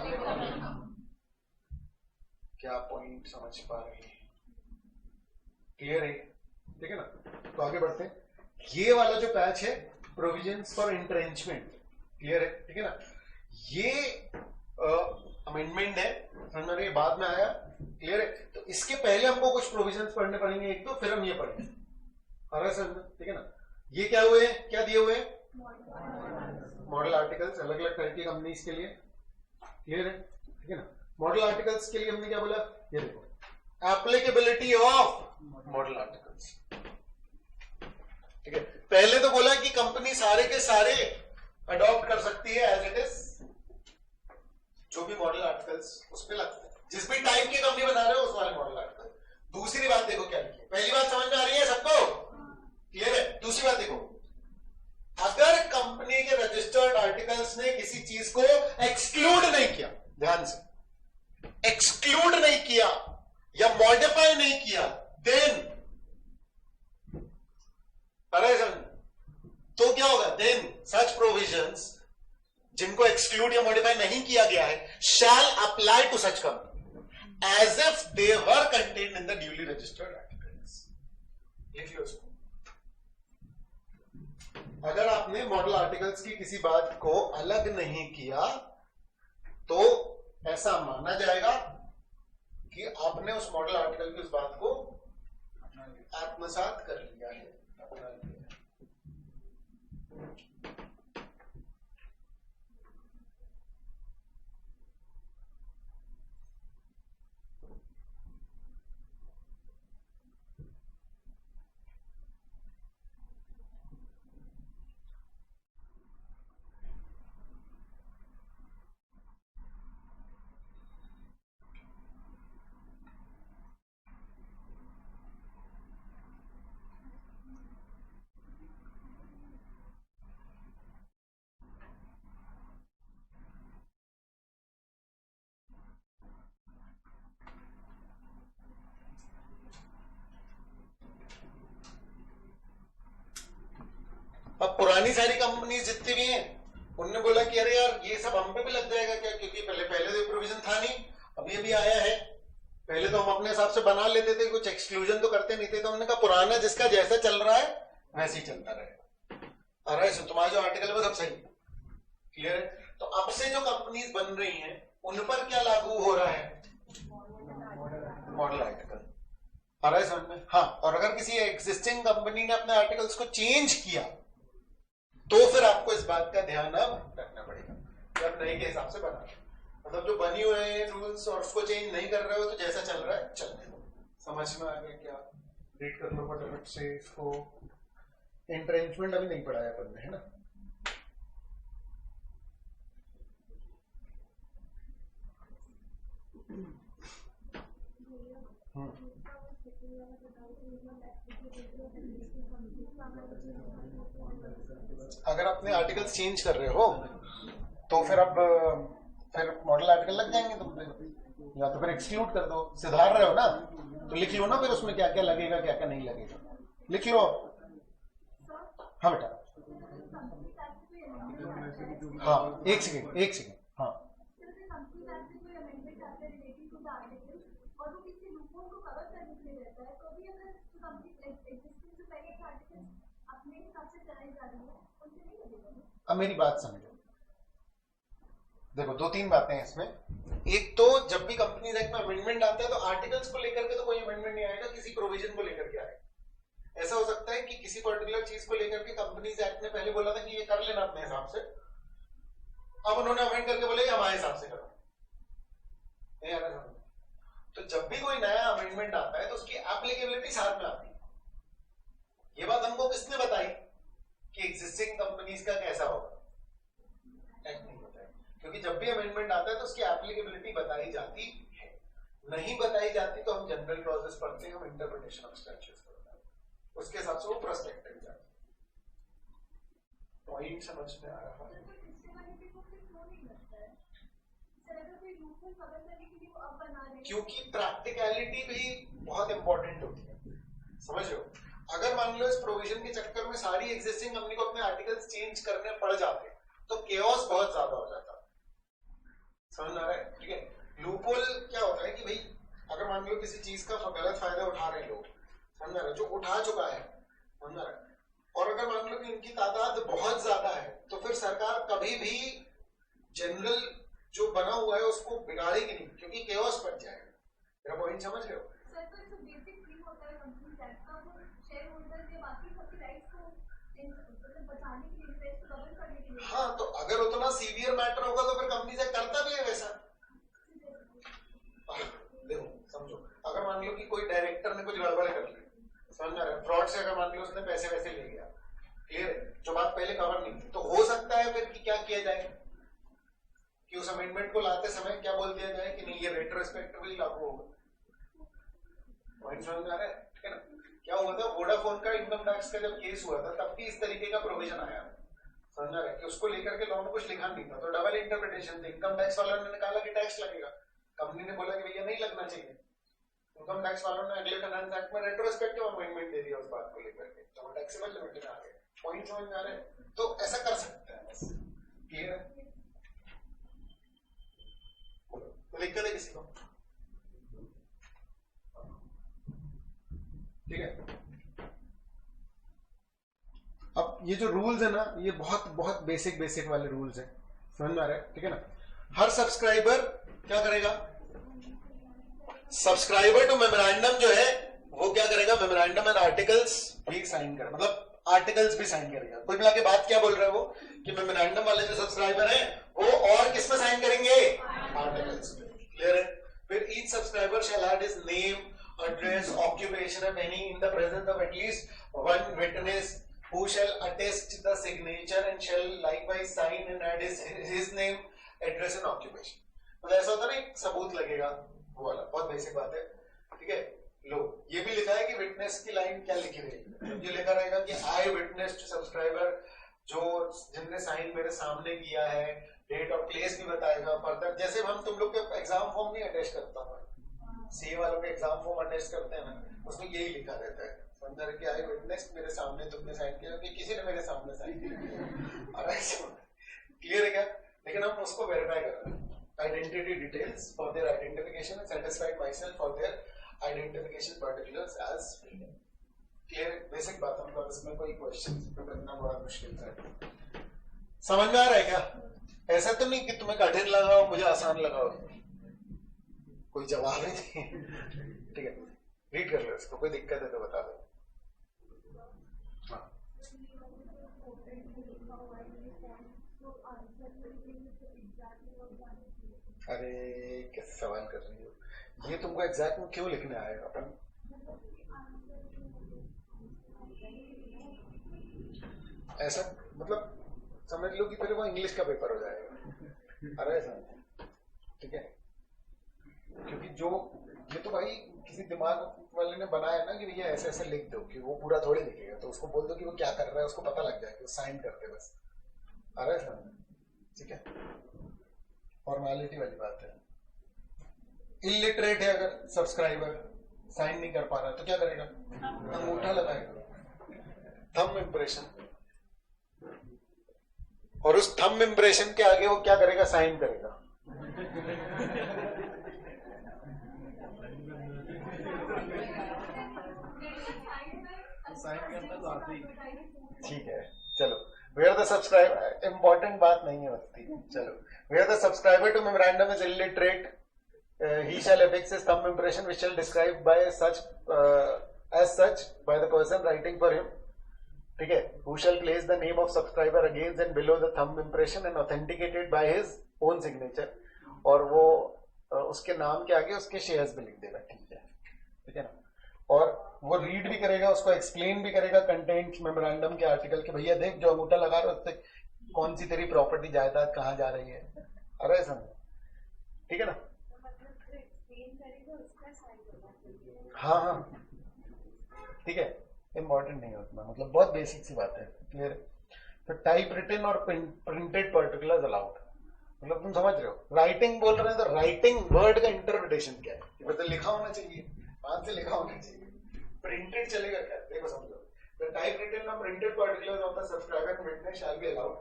क्या पॉइंट समझ पा रहे हैं? क्लियर है? ठीक है ना? तो आगे बढ़ते हैं। ये वाला जो पैच है प्रोविजंस फॉर इंट्रेंचमेंट, क्लियर है? ठीक है ना? ये अमेंडमेंट है, समझ में? ये बाद में आया, क्लियर है? तो इसके पहले हमको कुछ प्रोविजंस पढ़ने पड़ेंगे एक तो, फिर हम ये पढ़ेंगे। आ रहा है समझ? ठीक है ना? ये क्या हुए, क्या दिए हुए? मॉडल आर्टिकल्स अलग अलग तरह की कंपनीज के लिए, क्लियर है? ठीक है ना? मॉडल आर्टिकल्स के लिए हमने क्या बोला? ये देखो, एप्लीकेबिलिटी ऑफ मॉडल आर्टिकल्स। ठीक है, पहले तो बोला कि कंपनी सारे के सारे अडॉप्ट कर सकती है एज इट इज, जो भी मॉडल आर्टिकल्स उस पर लगते हैं, जिस भी टाइप की कंपनी बना रहे हो उस वाले मॉडल आर्टिकल। दूसरी बात देखो क्या लिखी है, पहली बात समझ में आ रही है सबको? क्लियर है? दूसरी बात देखो, अगर कंपनी के रजिस्टर्ड आर्टिकल्स ने किसी चीज को एक्सक्लूड नहीं किया, ध्यान से, एक्सक्लूड नहीं किया या मॉडिफाई नहीं किया, देन तो क्या होगा? देन सच प्रोविजंस जिनको एक्सक्लूड या मॉडिफाई नहीं किया गया है shall apply to such company as if they were contained in the duly registered articles. लिख लो उसको। अगर आपने मॉडल आर्टिकल्स की किसी बात को अलग नहीं किया तो ऐसा माना जाएगा कि आपने उस मॉडल आर्टिकल की उस बात को आत्मसात कर लिया है, अपना लिया है। अब पुरानी सारी कंपनी जितनी भी हैं उनने बोला कि अरे यार ये सब हम पे भी लग जाएगा क्या, क्योंकि पहले तो प्रोविजन था नहीं, अभी अभी आया है। पहले तो हम अपने हिसाब से बना लेते थे, कुछ एक्सक्लूजन तो करते नहीं थे। तो हमने कहा पुराना जिसका जैसा चल रहा है वैसे ही चलता रहेगा। अरे तुम्हारा जो आर्टिकल है वो सब सही, क्लियर है? तो अब से जो कंपनीज बन रही हैं उन पर क्या लागू हो रहा है? Model article. आ रहा है समझ में? हाँ। और अगर किसी एग्जिस्टिंग कंपनी ने अपने आर्टिकल्स को चेंज किया तो फिर आपको इस बात का ध्यान अब रखना पड़ेगा कि आप नए के हिसाब से बना, मतलब जो बनी हुए हैं रूल्स और उसको चेंज नहीं कर रहे हो तो जैसा चल रहा है चलने दो। समझ में आ गया क्या? रीड कर लो फटाफट से इसको। एंट्रेंचमेंट अभी नहीं पढ़ाया अपन ने, है ना? अगर अपने आर्टिकल्स चेंज कर रहे हो तो फिर अब फिर मॉडल आर्टिकल लग जाएंगे तुम पे, या तो फिर एक्सक्लूड कर दो। सुधार रहे हो ना तो लिख लो ना फिर उसमें क्या क्या लगेगा क्या क्या नहीं लगेगा, लिख लो। हाँ बेटा। हाँ एक सेकेंड हाँ अब मेरी बात समझो, देखो 2-3 बातें हैं इसमें। एक तो जब भी कंपनीज एक्ट में अमेंडमेंट आता है तो आर्टिकल्स को लेकर के तो कोई अमेंडमेंट नहीं आएगा, किसी प्रोविजन को लेकर के आएगा। ऐसा हो सकता है कि किसी पर्टिकुलर चीज को लेकर के कंपनीज एक्ट ने पहले बोला था कि ये कर लेना अपने हिसाब से, अब उन्होंने अमेंड करके बोले हमारे हिसाब से करो। नहीं आ रहा समझ? तो जब भी कोई नया अमेंडमेंट आता है तो उसकी एप्लीकेबिलिटी साथ में आती है। ये बात हमको किसने बताई कि एग्जिस्टिंग कंपनीज का कैसा होगा? एक्ट नहीं बताया, क्योंकि जब भी अमेंडमेंट आता है तो उसकी एप्लीकेबिलिटी बताई जाती है। नहीं बताई जाती तो हम जनरल क्लॉजेस पढ़ते हैं, हम इंटरप्रिटेशन ऑफ स्टैट्यूट्स करते हैं, उसके हिसाब से वो प्रोस्पेक्टिव जाते हैं। पॉइंट समझ में आ रहा है? क्योंकि प्रैक्टिकलिटी भी बहुत इंपॉर्टेंट होती है, समझ रहे हो? अगर मान लो इस प्रोविजन के चक्कर में सारी एग्जिस्टिंग कंपनी को अपने आर्टिकल्स चेंज करने पड़ जाते तो केओस बहुत ज्यादा हो जाता। समझ आ रहा है? ठीक है। लूपहोल क्या होता है कि भाई अगर मान लो किसी चीज का गलत फायदा उठा रहे हैं लोग, समझ रहे, जो उठा चुका है, समझ रहे, और अगर मान लो कि उनकी तादाद बहुत ज्यादा है तो फिर सरकार कभी भी जनरल जो बना हुआ है उसको बिगाड़ेगी नहीं, क्योंकि केओस बच जाएगा। मेरा पॉइंट समझ रहे हो? हाँ, तो अगर उतना सीवियर मैटर होगा तो फिर कंपनी से करता भी है वैसा। देखो समझो, अगर मान लो कि कोई डायरेक्टर ने कुछ गड़बड़ कर ली, समझ रहे, फ्रॉड से अगर मान लो उसने पैसे वैसे ले लिया, क्लियर है, जो बात पहले कवर नहीं थी, तो हो सकता है फिर कि क्या किया जाए कि उस अमेंडमेंट को लाते समय क्या बोल दिया जाए कि नहीं ये रेट्रोस्पेक्टिवली लागू होगा। पॉइंट समझ में आ रहा है? ठीक है ना? क्या हुआ था, वोडाफोन का इनकम टैक्स का जब केस हुआ था तब भी इस तरीके का प्रोविजन आया, समझ रहा है, कि उसको लेकर के लॉ में कुछ लिखा नहीं था, तो डबल इंटरप्रिटेशन थी। इनकम टैक्स वालों ने निकाला कि टैक्स लगेगा, कंपनी ने बोला कि भैया नहीं लगना चाहिए, इनकम टैक्स वालों ने अगले फाइनेंस एक्ट में रेट्रोस्पेक्टिव अमेंडमेंट दे दिया उस बात को लेकर के, तो वो टैक्सेबल लिमिट में आ गए। पॉइंट समझ में आ रहा है? तो ऐसा कर सकते हैं, बस क्लियर है? दिक्कत है किसी को? ठीक है। अब ये जो रूल्स है ना, ये बहुत बहुत बेसिक वाले रूल्स हैं, समझ में आ रहा है? ठीक है ना? हर सब्सक्राइबर क्या करेगा, सब्सक्राइबर टू मेमोरेंडम जो है वो क्या करेगा, मेमोरेंडम एंड आर्टिकल्स भी साइन करेगा, मतलब आर्टिकल्स भी साइन करेगा। कुल मिला के बात क्या बोल रहा है वो, कि मेमोरेंडम वाले जो सब्सक्राइबर हैं वो और किस में साइन करेंगे, आर्टिकल्स। क्लियर है? फिर each subscriber shall add his name, address, occupation of any in the presence of at least one witness who shall attest the signature and shall likewise sign and add his name, address and occupation। मतलब ऐसा होता है ना, एक सबूत लगेगा, वो वाला बहुत बेसिक बात है। ठीक है, लो ये भी लिखा है कि विटनेस की लाइन क्या लिखी रहेगी, ये लिखा रहेगा कि आई विटनेस टू सब्सक्राइबर, जो जिनने साइन मेरे सामने किया है, डेट और प्लेस भी बताएगा। फर्दर जैसे हम तुम लोग के एग्जाम फॉर्म नहीं अटैच करता हूँ, सीए वालों के एग्जाम फॉर्म अटैच करते हैं ना, उसमें यही लिखा रहता है अंदर कि आई विटनेस, मेरे सामने तुमने साइन किया, कि किसी ने मेरे सामने साइन किया। क्लियर है क्या? लेकिन हम उसको वेरीफाई कर रहे हैं, identity details for their identification and satisfied myself for their identification particulars as clear. Basic बात है, मतलब इसमें कोई क्वेश्चन करना बड़ा मुश्किल था। समझ में आ रहा है क्या? ऐसा तो नहीं कि तुम्हें कठिन लगा हो मुझे आसान लगा हो, कोई जवाब ही नहीं। ठीक है, रीड कर लो इसको, कोई दिक्कत है तो बता दो। हाँ। अरे कैसे सवाल कर रही हो, ये तुमको एग्जैक्ट में क्यों लिखने आएगा अपन? ऐसा मतलब समझ लो कि फिर वो इंग्लिश का पेपर हो जाएगा। अरे ऐसा, ठीक है, क्योंकि जो ये तो भाई किसी दिमाग वाले ने बनाया ना कि भैया ऐसे ऐसे लिख दो, कि वो पूरा थोड़ी लिखेगा, तो उसको बोल दो कि वो क्या कर रहा है, उसको पता लग जाएगा, साइन करते बस। अरे ठीक है, फॉर्मेलिटी वाली बात है। इलिटरेट है अगर सब्सक्राइबर, साइन नहीं कर पा रहा तो क्या करेगा, अंगूठा लगाएगा, थंब इंप्रेशन। और उस थंब इंप्रेशन के आगे वो क्या करेगा, साइन करेगा। साइन करना तो आते ही। ठीक है, चलो। वेयर द सब्सक्राइबर, इंपॉर्टेंट बात नहीं है होती, चलो। Where the subscriber to memorandum is illiterate, he shall affix his thumb impression which shall describe by such as such by the person writing for him, ठीक है, who shall place the name of subscriber against and below the thumb impression and authenticated by his own signature, और वो उसके नाम के आगे उसके shares भी लिख देगा, ठीक है ना, और वो रीड भी करेगा, उसको एक्सप्लेन भी करेगा कंटेंट मेमोरेंडम के आर्टिकल के, भैया देख जो अंगूठा लगा रहा है उससे कौन सी तेरी प्रॉपर्टी जायदाद कहाँ जा रही है, अरे समझ, ठीक है ना। हाँ हाँ ठीक है, इम्पोर्टेंट नहीं होता, मतलब बहुत बेसिक सी बात है, क्लियर। तो टाइप रिटन और प्रिंटेड पर्टिकुलर्स अलाउड, मतलब तुम समझ रहे हो, राइटिंग बोल रहे हैं तो राइटिंग वर्ड का इंटरप्रिटेशन क्या है, मतलब लिखा होना चाहिए, हाथ से लिखा होना चाहिए, प्रिंटेड चलेगा क्या, देखो समझो। The type written or printed particulars of the subscriber and witness shall be allowed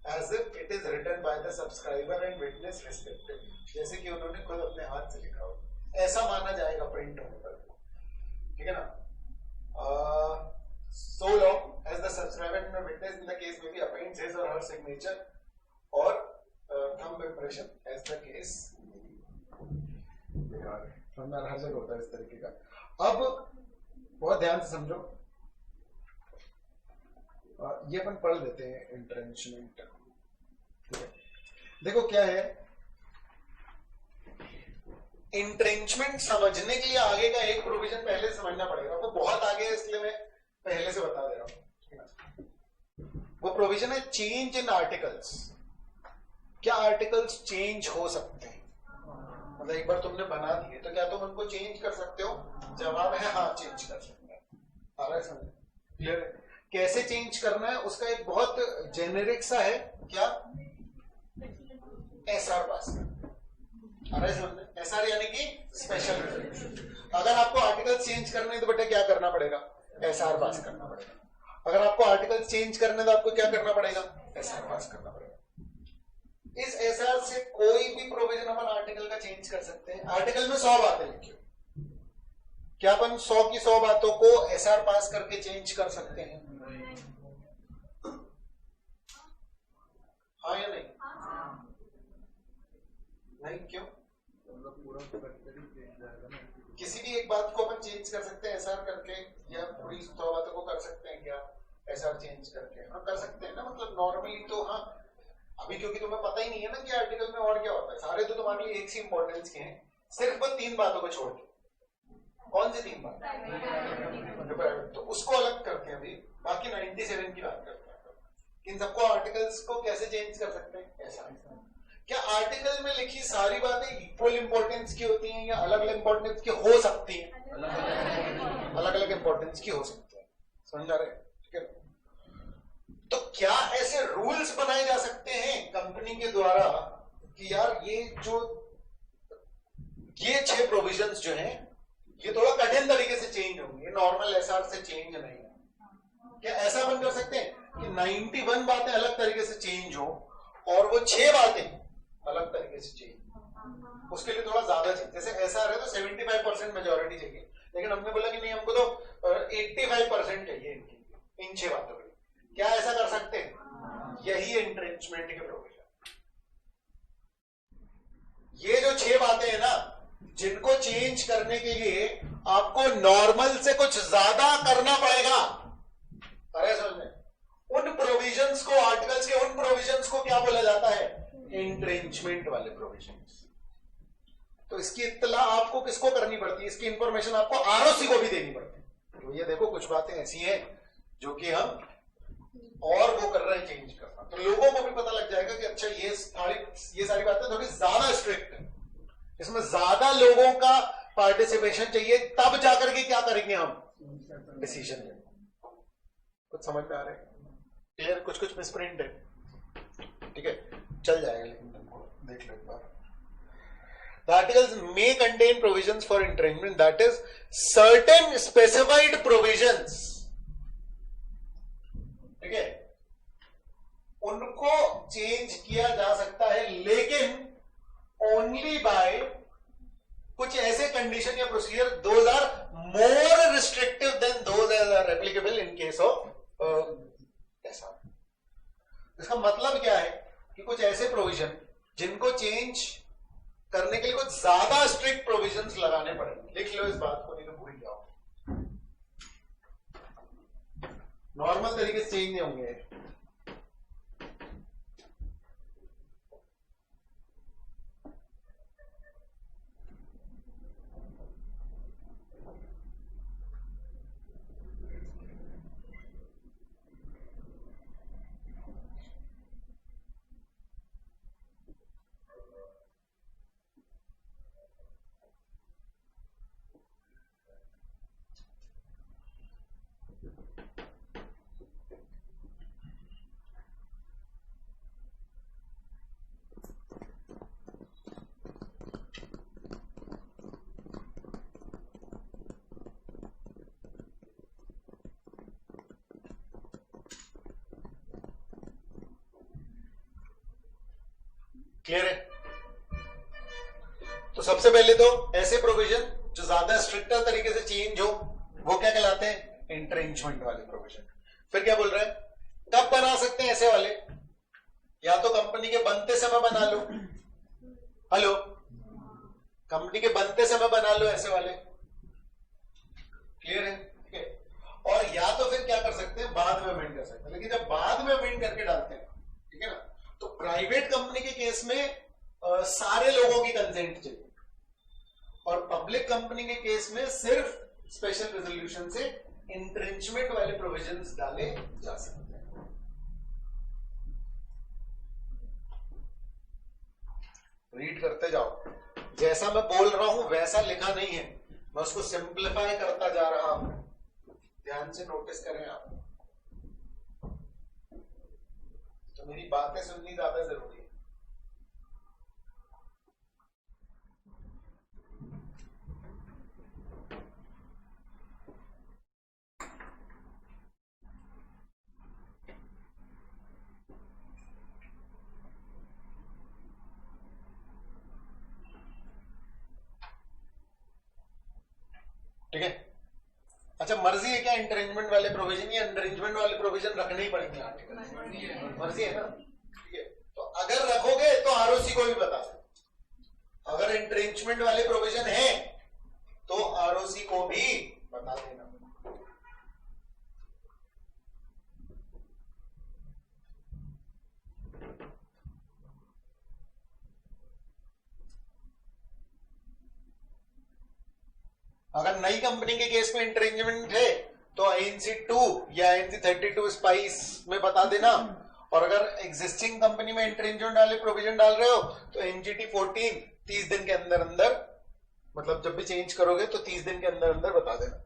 as if it is written by the subscriber and witness respectively, जैसे कि उन्होंने खुद अपने हाथ से लिखा हो, ऐसा माना जाएगा प्रिंट होने पर, ठीक है ना। So long as the subscriber and the witness in the case may be appends his or her signature or thumb impression as the case, हर जगह होता है इस तरीके का। अब बहुत ध्यान से समझो, ये अपन पढ़ देते हैं इंट्रेंचमेंट, ठीक है। देखो क्या है इंट्रेंचमेंट, समझने के लिए आगे का एक प्रोविजन पहले समझना पड़ेगा, वो बहुत आगे है इसलिए मैं पहले से बता दे रहा हूं। वो प्रोविजन है चेंज इन आर्टिकल्स। क्या आर्टिकल्स चेंज हो सकते हैं, मतलब एक बार तुमने बना दिए तो क्या तुम उनको चेंज कर सकते हो, जवाब है हाँ चेंज कर सकते हैं, आ रहा है समझ, क्लियर है। कैसे चेंज करना है उसका एक बहुत जेनेरिक सा है, क्या, एसआर पास, आ रहा है समझ, एसआर यानी कि स्पेशल रेजोल्यूशन। अगर आपको आर्टिकल चेंज करने तो बेटा क्या करना पड़ेगा, एसआर पास करना पड़ेगा। अगर आपको आर्टिकल चेंज करने तो आपको क्या करना पड़ेगा, एसआर पास करना पड़ेगा। इस एसआर से कोई भी प्रोविजन अपन आर्टिकल का चेंज कर सकते हैं। आर्टिकल में 100 बातें लिखी, क्या अपन 100 की 100 बातों को एसआर पास करके चेंज कर सकते हैं, हाँ या नहीं, नहीं क्यों, किसी भी एक बात को अपन चेंज कर सकते हैं एसआर करके, या पूरी 100 बातों को कर सकते हैं क्या एसआर चेंज करके, हाँ कर सकते हैं ना, मतलब नॉर्मली तो हाँ। अभी क्योंकि तुम्हें पता ही नहीं है ना कि आर्टिकल में और क्या होता है, सारे तो तुम्हारे लिए एक सी इंपॉर्टेंस के हैं, सिर्फ वो 3 बातों को छोड़ के। कौन सी 3 बात, तो उसको अलग करते हैं अभी, बाकी 97 की बात करते हैं। इन सबको आर्टिकल्स को कैसे चेंज कर सकते हैं, ऐसा। क्या आर्टिकल में लिखी सारी बातें इक्वल इंपॉर्टेंस की होती हैं या अलग अलग इंपॉर्टेंस की हो सकती हैं, अलग अलग इंपॉर्टेंस की हो सकती है, समझ आ रहे हैं, ठीक है। तो क्या ऐसे रूल्स बनाए जा सकते हैं कंपनी के द्वारा कि यार ये 6 प्रोविजंस जो हैं ये थोड़ा कठिन तरीके से चेंज होंगे, नॉर्मल एसआर से चेंज नहीं है। क्या ऐसा बन कर सकते हैं कि 91 बातें अलग तरीके से चेंज हो और वो 6 बातें अलग तरीके से चेंज, उसके लिए थोड़ा ज्यादा चाहिए। जैसे एसआर है तो 75% मेजोरिटी चाहिए, लेकिन हमने बोला कि नहीं हमको तो 85% चाहिए इन 6 बातों के। क्या ऐसा कर सकते हैं, यही एंट्रेंचमेंट के प्रोविजन। ये जो 6 बातें हैं ना, जिनको चेंज करने के लिए आपको नॉर्मल से कुछ ज्यादा करना पड़ेगा, अरे समझ में, उन प्रोविजंस को, आर्टिकल्स के उन प्रोविजंस को क्या बोला जाता है, एंट्रेंचमेंट वाले प्रोविजंस। तो इसकी इत्तला आपको किसको करनी पड़ती है, इसकी इंफॉर्मेशन आपको आरओसी को भी देनी पड़ती है। तो ये देखो कुछ बातें ऐसी हैं जो कि हम और वो कर रहे हैं चेंज करना, तो लोगों को भी पता लग जाएगा कि अच्छा ये सारी बातें थोड़ी ज्यादा स्ट्रिक्ट है, इसमें ज्यादा लोगों का पार्टिसिपेशन चाहिए, तब जाकर के क्या करेंगे हम डिसीजन लेंगे। कुछ समझ में आ रहा है, क्लियर, कुछ मिसप्रिंट है, ठीक है, चल जाएगा, लेकिन तुमको देख लो एक बार। The articles may contain provisions for entrenchment, that is certain specified provisions, ठीक है, उनको चेंज किया जा सकता है, लेकिन ओनली बाय कुछ ऐसे कंडीशन या procedure those are more restrictive than those are applicable in case of ऐसा। इसका मतलब क्या है कि कुछ ऐसे प्रोविजन जिनको चेंज करने के लिए कुछ ज्यादा स्ट्रिक्ट प्रोविजंस लगाने पड़ेंगे। लिख लो इस बात को, नहीं तो भूल जाओ। नॉर्मल तरीके से चेंज नहीं होंगे। क्लियर है? तो सबसे पहले तो ऐसे प्रोविजन जो ज्यादा स्ट्रिक्टर तरीके से चेंज हो वो क्या कहलाते हैं? एंट्रेंचमेंट वाले प्रोविजन। फिर क्या बोल रहे हैं? कब बना सकते हैं ऐसे वाले? या तो कंपनी के बनते समय बना लो। हेलो, कंपनी के बनते समय बना लो ऐसे वाले। क्लियर है? ठीक है। और या तो फिर क्या कर सकते हैं? बाद में अमेंड कर सकते हैं। लेकिन जब बाद में अमेंड करके डालते हैं, ठीक है ना, तो प्राइवेट कंपनी के केस में सारे लोगों की कंसेंट चाहिए, और पब्लिक कंपनी के केस में सिर्फ स्पेशल रेजोल्यूशन से एंट्रेंचमेंट वाले प्रोविजंस डाले जा सकते हैं। रीड करते जाओ। जैसा मैं बोल रहा हूं वैसा लिखा नहीं है, मैं उसको सिंप्लीफाई करता जा रहा हूं। ध्यान से नोटिस करें आप। तो मेरी बातें सुननी ज्यादा जरूरी है। ठीक है। अच्छा, मर्जी है क्या इंटरेंजमेंट वाले प्रोविजन या अनरेंजमेंट वाले प्रोविजन रखने ही पड़ेंगे आर्टिकल? मर्जी है ना? ठीक है। तो अगर रखोगे तो आरओसी को भी बता दो। अगर इंटरेंजमेंट वाले प्रोविजन है तो आरओसी को भी बता देना। अगर नई कंपनी के केस में इंटरेंजमेंट है तो INC 2 या INC 32 स्पाइस में बता देना, और अगर एग्जिस्टिंग कंपनी में इंटरेंजमेंट वाले प्रोविजन डाल रहे हो तो NGT 14 30 दिन के अंदर अंदर, मतलब जब भी चेंज करोगे तो 30 दिन के अंदर अंदर बता देना।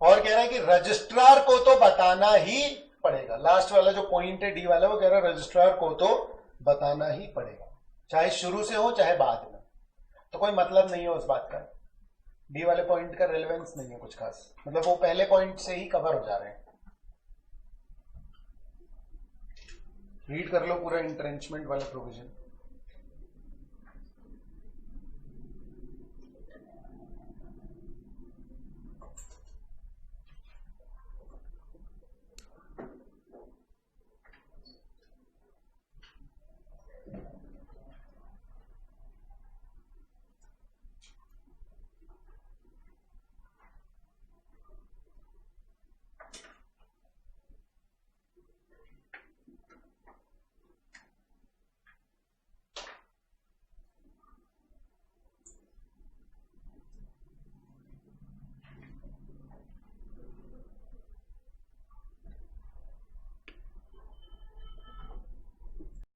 और कह रहा है कि रजिस्ट्रार को तो बताना ही पड़ेगा। लास्ट वाला जो पॉइंट है डी वाला, वो कह रहा है रजिस्ट्रार को तो बताना ही पड़ेगा, चाहे शुरू से हो चाहे बाद में। तो कोई मतलब नहीं है उस बात का। डी वाले पॉइंट का रेलेवेंस नहीं है कुछ खास, मतलब वो पहले पॉइंट से ही कवर हो जा रहे हैं। रीड कर लो पूरा इंट्रेंचमेंट वाला प्रोविजन।